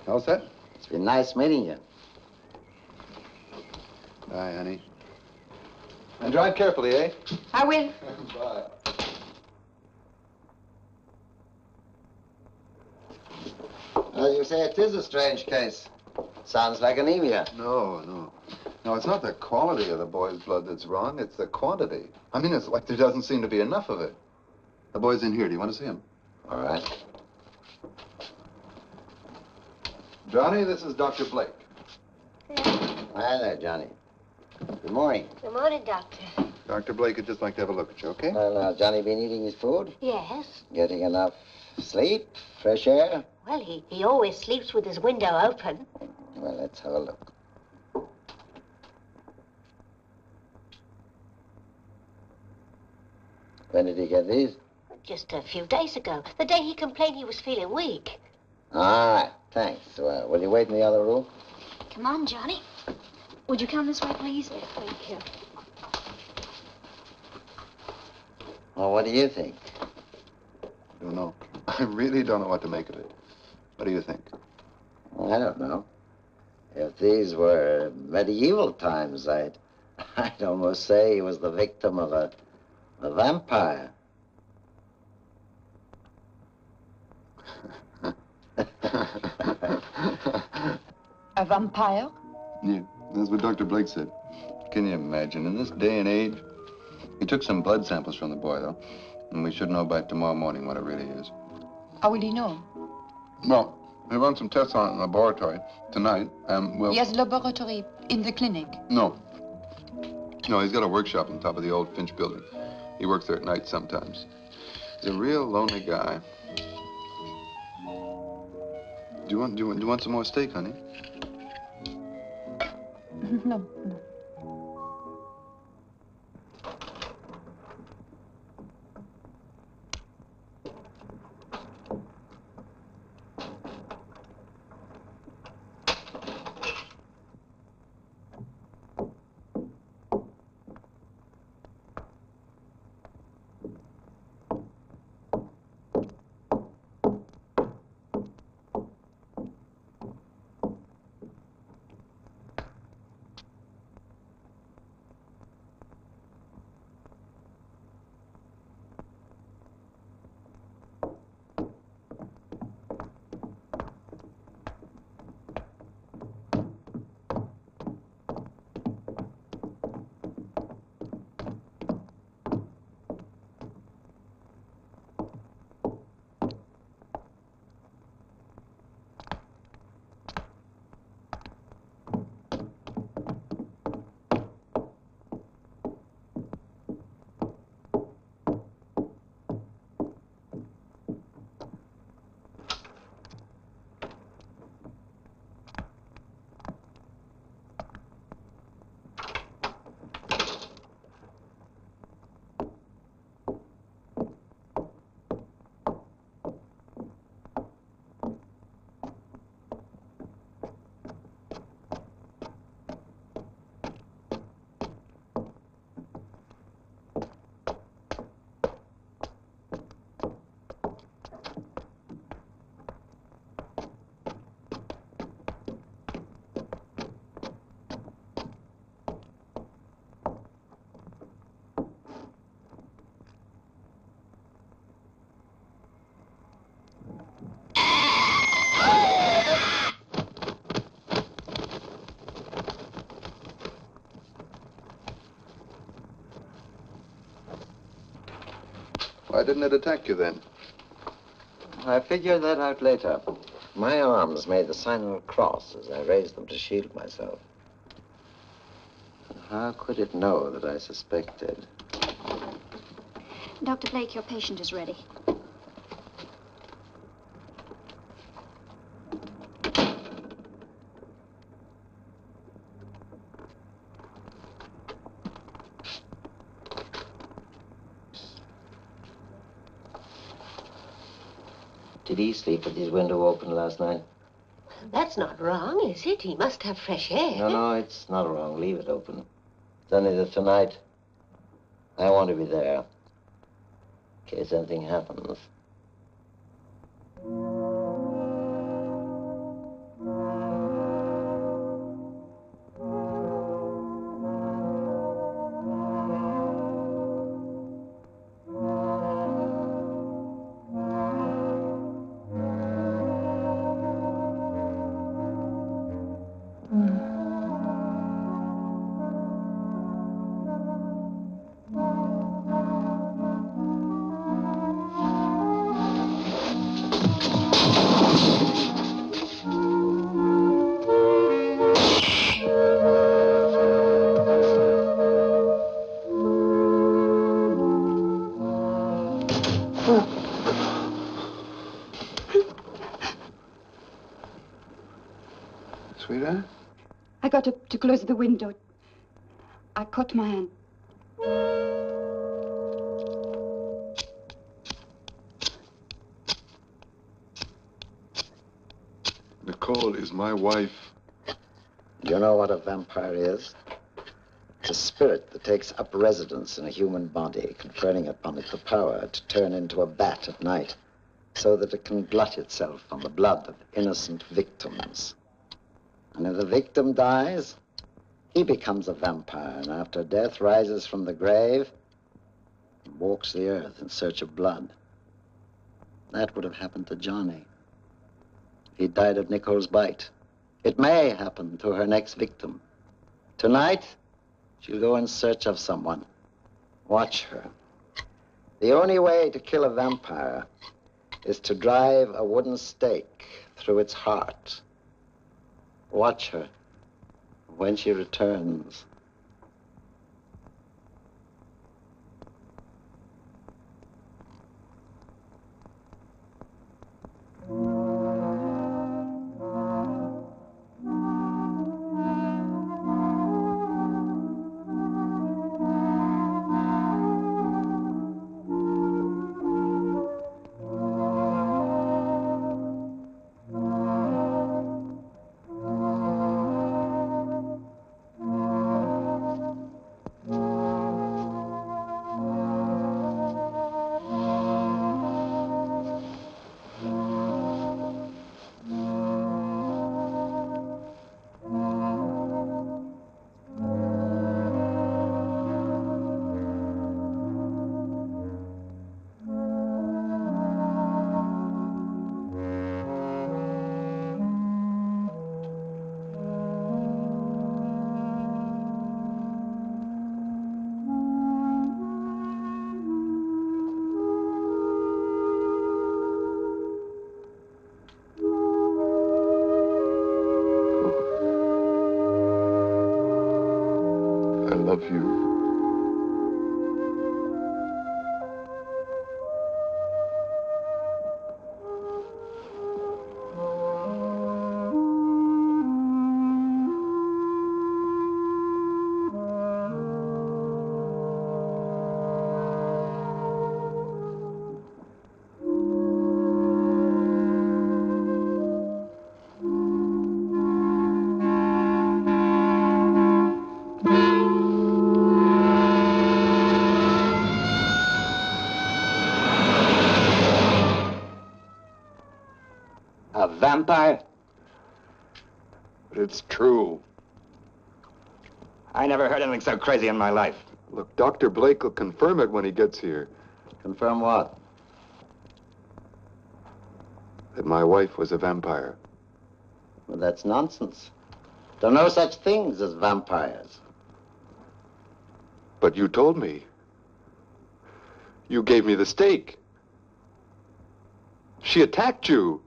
All set? It's been nice meeting you. Bye, honey. And drive carefully, eh? I will. Bye. Well, you say it is a strange case. Sounds like anemia. No, it's not the quality of the boy's blood that's wrong. It's the quantity. I mean, it's like there doesn't seem to be enough of it. The boy's in here. Do you want to see him? All right. Johnny, this is Dr. Blake. Hi there, Johnny. Good morning. Good morning, Doctor. Dr. Blake would just like to have a look at you, okay? Well, now, Johnny been eating his food? Yes. Getting enough sleep, fresh air? Well, he always sleeps with his window open. Well, let's have a look. When did he get these? Just a few days ago. The day he complained he was feeling weak. All right, thanks. Well, will you wait in the other room? Come on, Johnny. Would you come this way, please? Yes, thank you. Well, what do you think? I don't know. I really don't know what to make of it. What do you think? Well, I don't know. If these were medieval times, I'd almost say he was the victim of a vampire. A vampire? Yeah, that's what Dr. Blake said. Can you imagine? In this day and age, he took some blood samples from the boy, though, and we should know by tomorrow morning what it really is. How will he know? Well, we run some tests on it in the laboratory tonight, and we'll... He has a laboratory in the clinic. No, he's got a workshop on top of the old Finch building. He works there at night sometimes. He's a real lonely guy. Do you want some more steak, honey? No. Why didn't it attack you then? I figured that out later. My arms made the sign of a cross as I raised them to shield myself. How could it know that I suspected? Dr. Blake, your patient is ready. Did he sleep with his window open last night? That's not wrong, is it? He must have fresh air. No, it's not wrong. Leave it open. It's only that tonight I want to be there in case anything happens. Sweetheart? I got up to close the window. I caught my hand. Nicole is my wife. Do you know what a vampire is? It's a spirit that takes up residence in a human body, conferring upon it the power to turn into a bat at night, so that it can glut itself on the blood of innocent victims. And if the victim dies, he becomes a vampire, and after death rises from the grave and walks the earth in search of blood. That would have happened to Johnny. He died of Nicole's bite. It may happen to her next victim. Tonight, she'll go in search of someone. Watch her. The only way to kill a vampire is to drive a wooden stake through its heart. Watch her. When she returns, I love you. A vampire? But it's true. I never heard anything so crazy in my life. Look, Dr. Blake will confirm it when he gets here. confirm what? That my wife was a vampire. Well, that's nonsense. There are no such things as vampires. But you told me. You gave me the stake. She attacked you.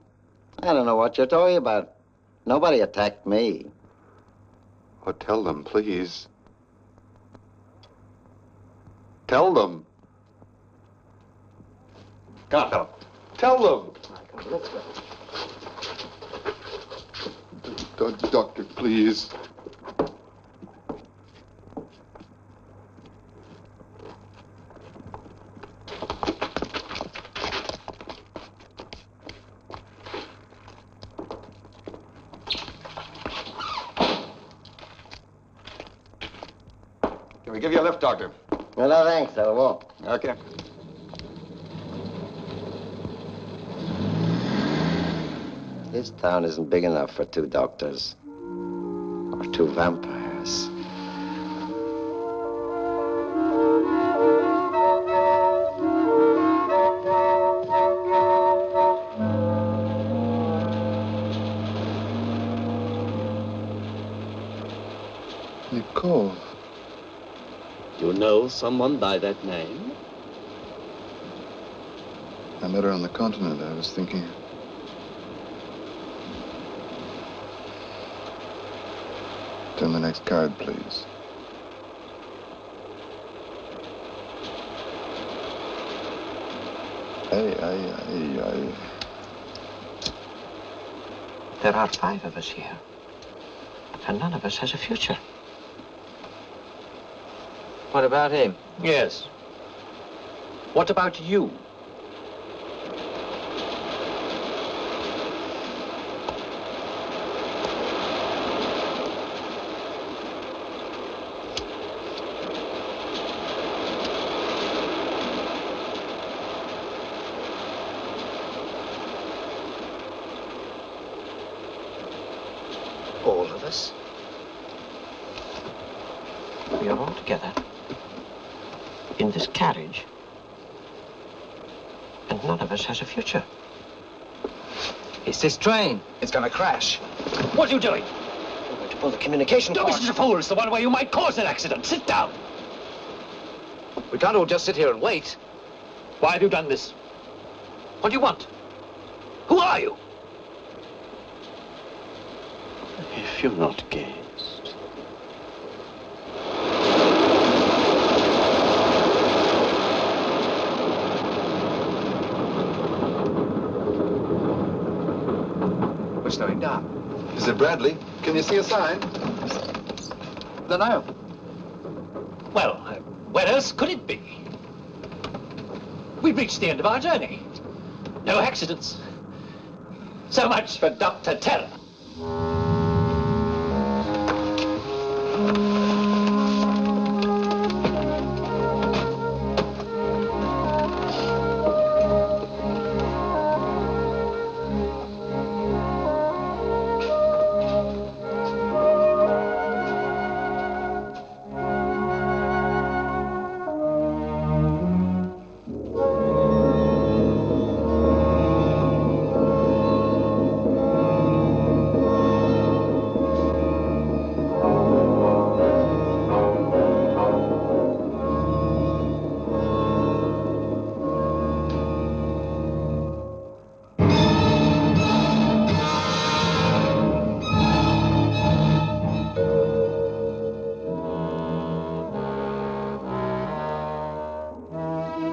I don't know what you're talking about. Nobody attacked me. Oh, tell them, please. Tell them. Come on, Philip. Tell them. Let's go. Doctor, please. Can we give you a lift, Doctor? Well, no, thanks. I'll walk. Okay. This town isn't big enough for 2 doctors. Or 2 vampires. Nicole. You know someone by that name? I met her on the continent. I was thinking. Turn the next card, please. Aye. There are 5 of us here, and none of us has a future. What about him? Yes. What about you? All of us? We are all together in this carriage, and none of us has a future. It's this train. It's gonna crash. What are you doing? I'm going to pull the communication Don't cord. be such a fool. It's the one way you might cause an accident. Sit down. We can't all just sit here and wait. Why have you done this? What do you want? Who are you? If you're not gazed. We're slowing down. Is it Bradley? Can you see a sign? Don't know. Well, where else could it be? We've reached the end of our journey. No accidents. So much for Dr. Terror.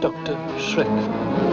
Dr. Shrek.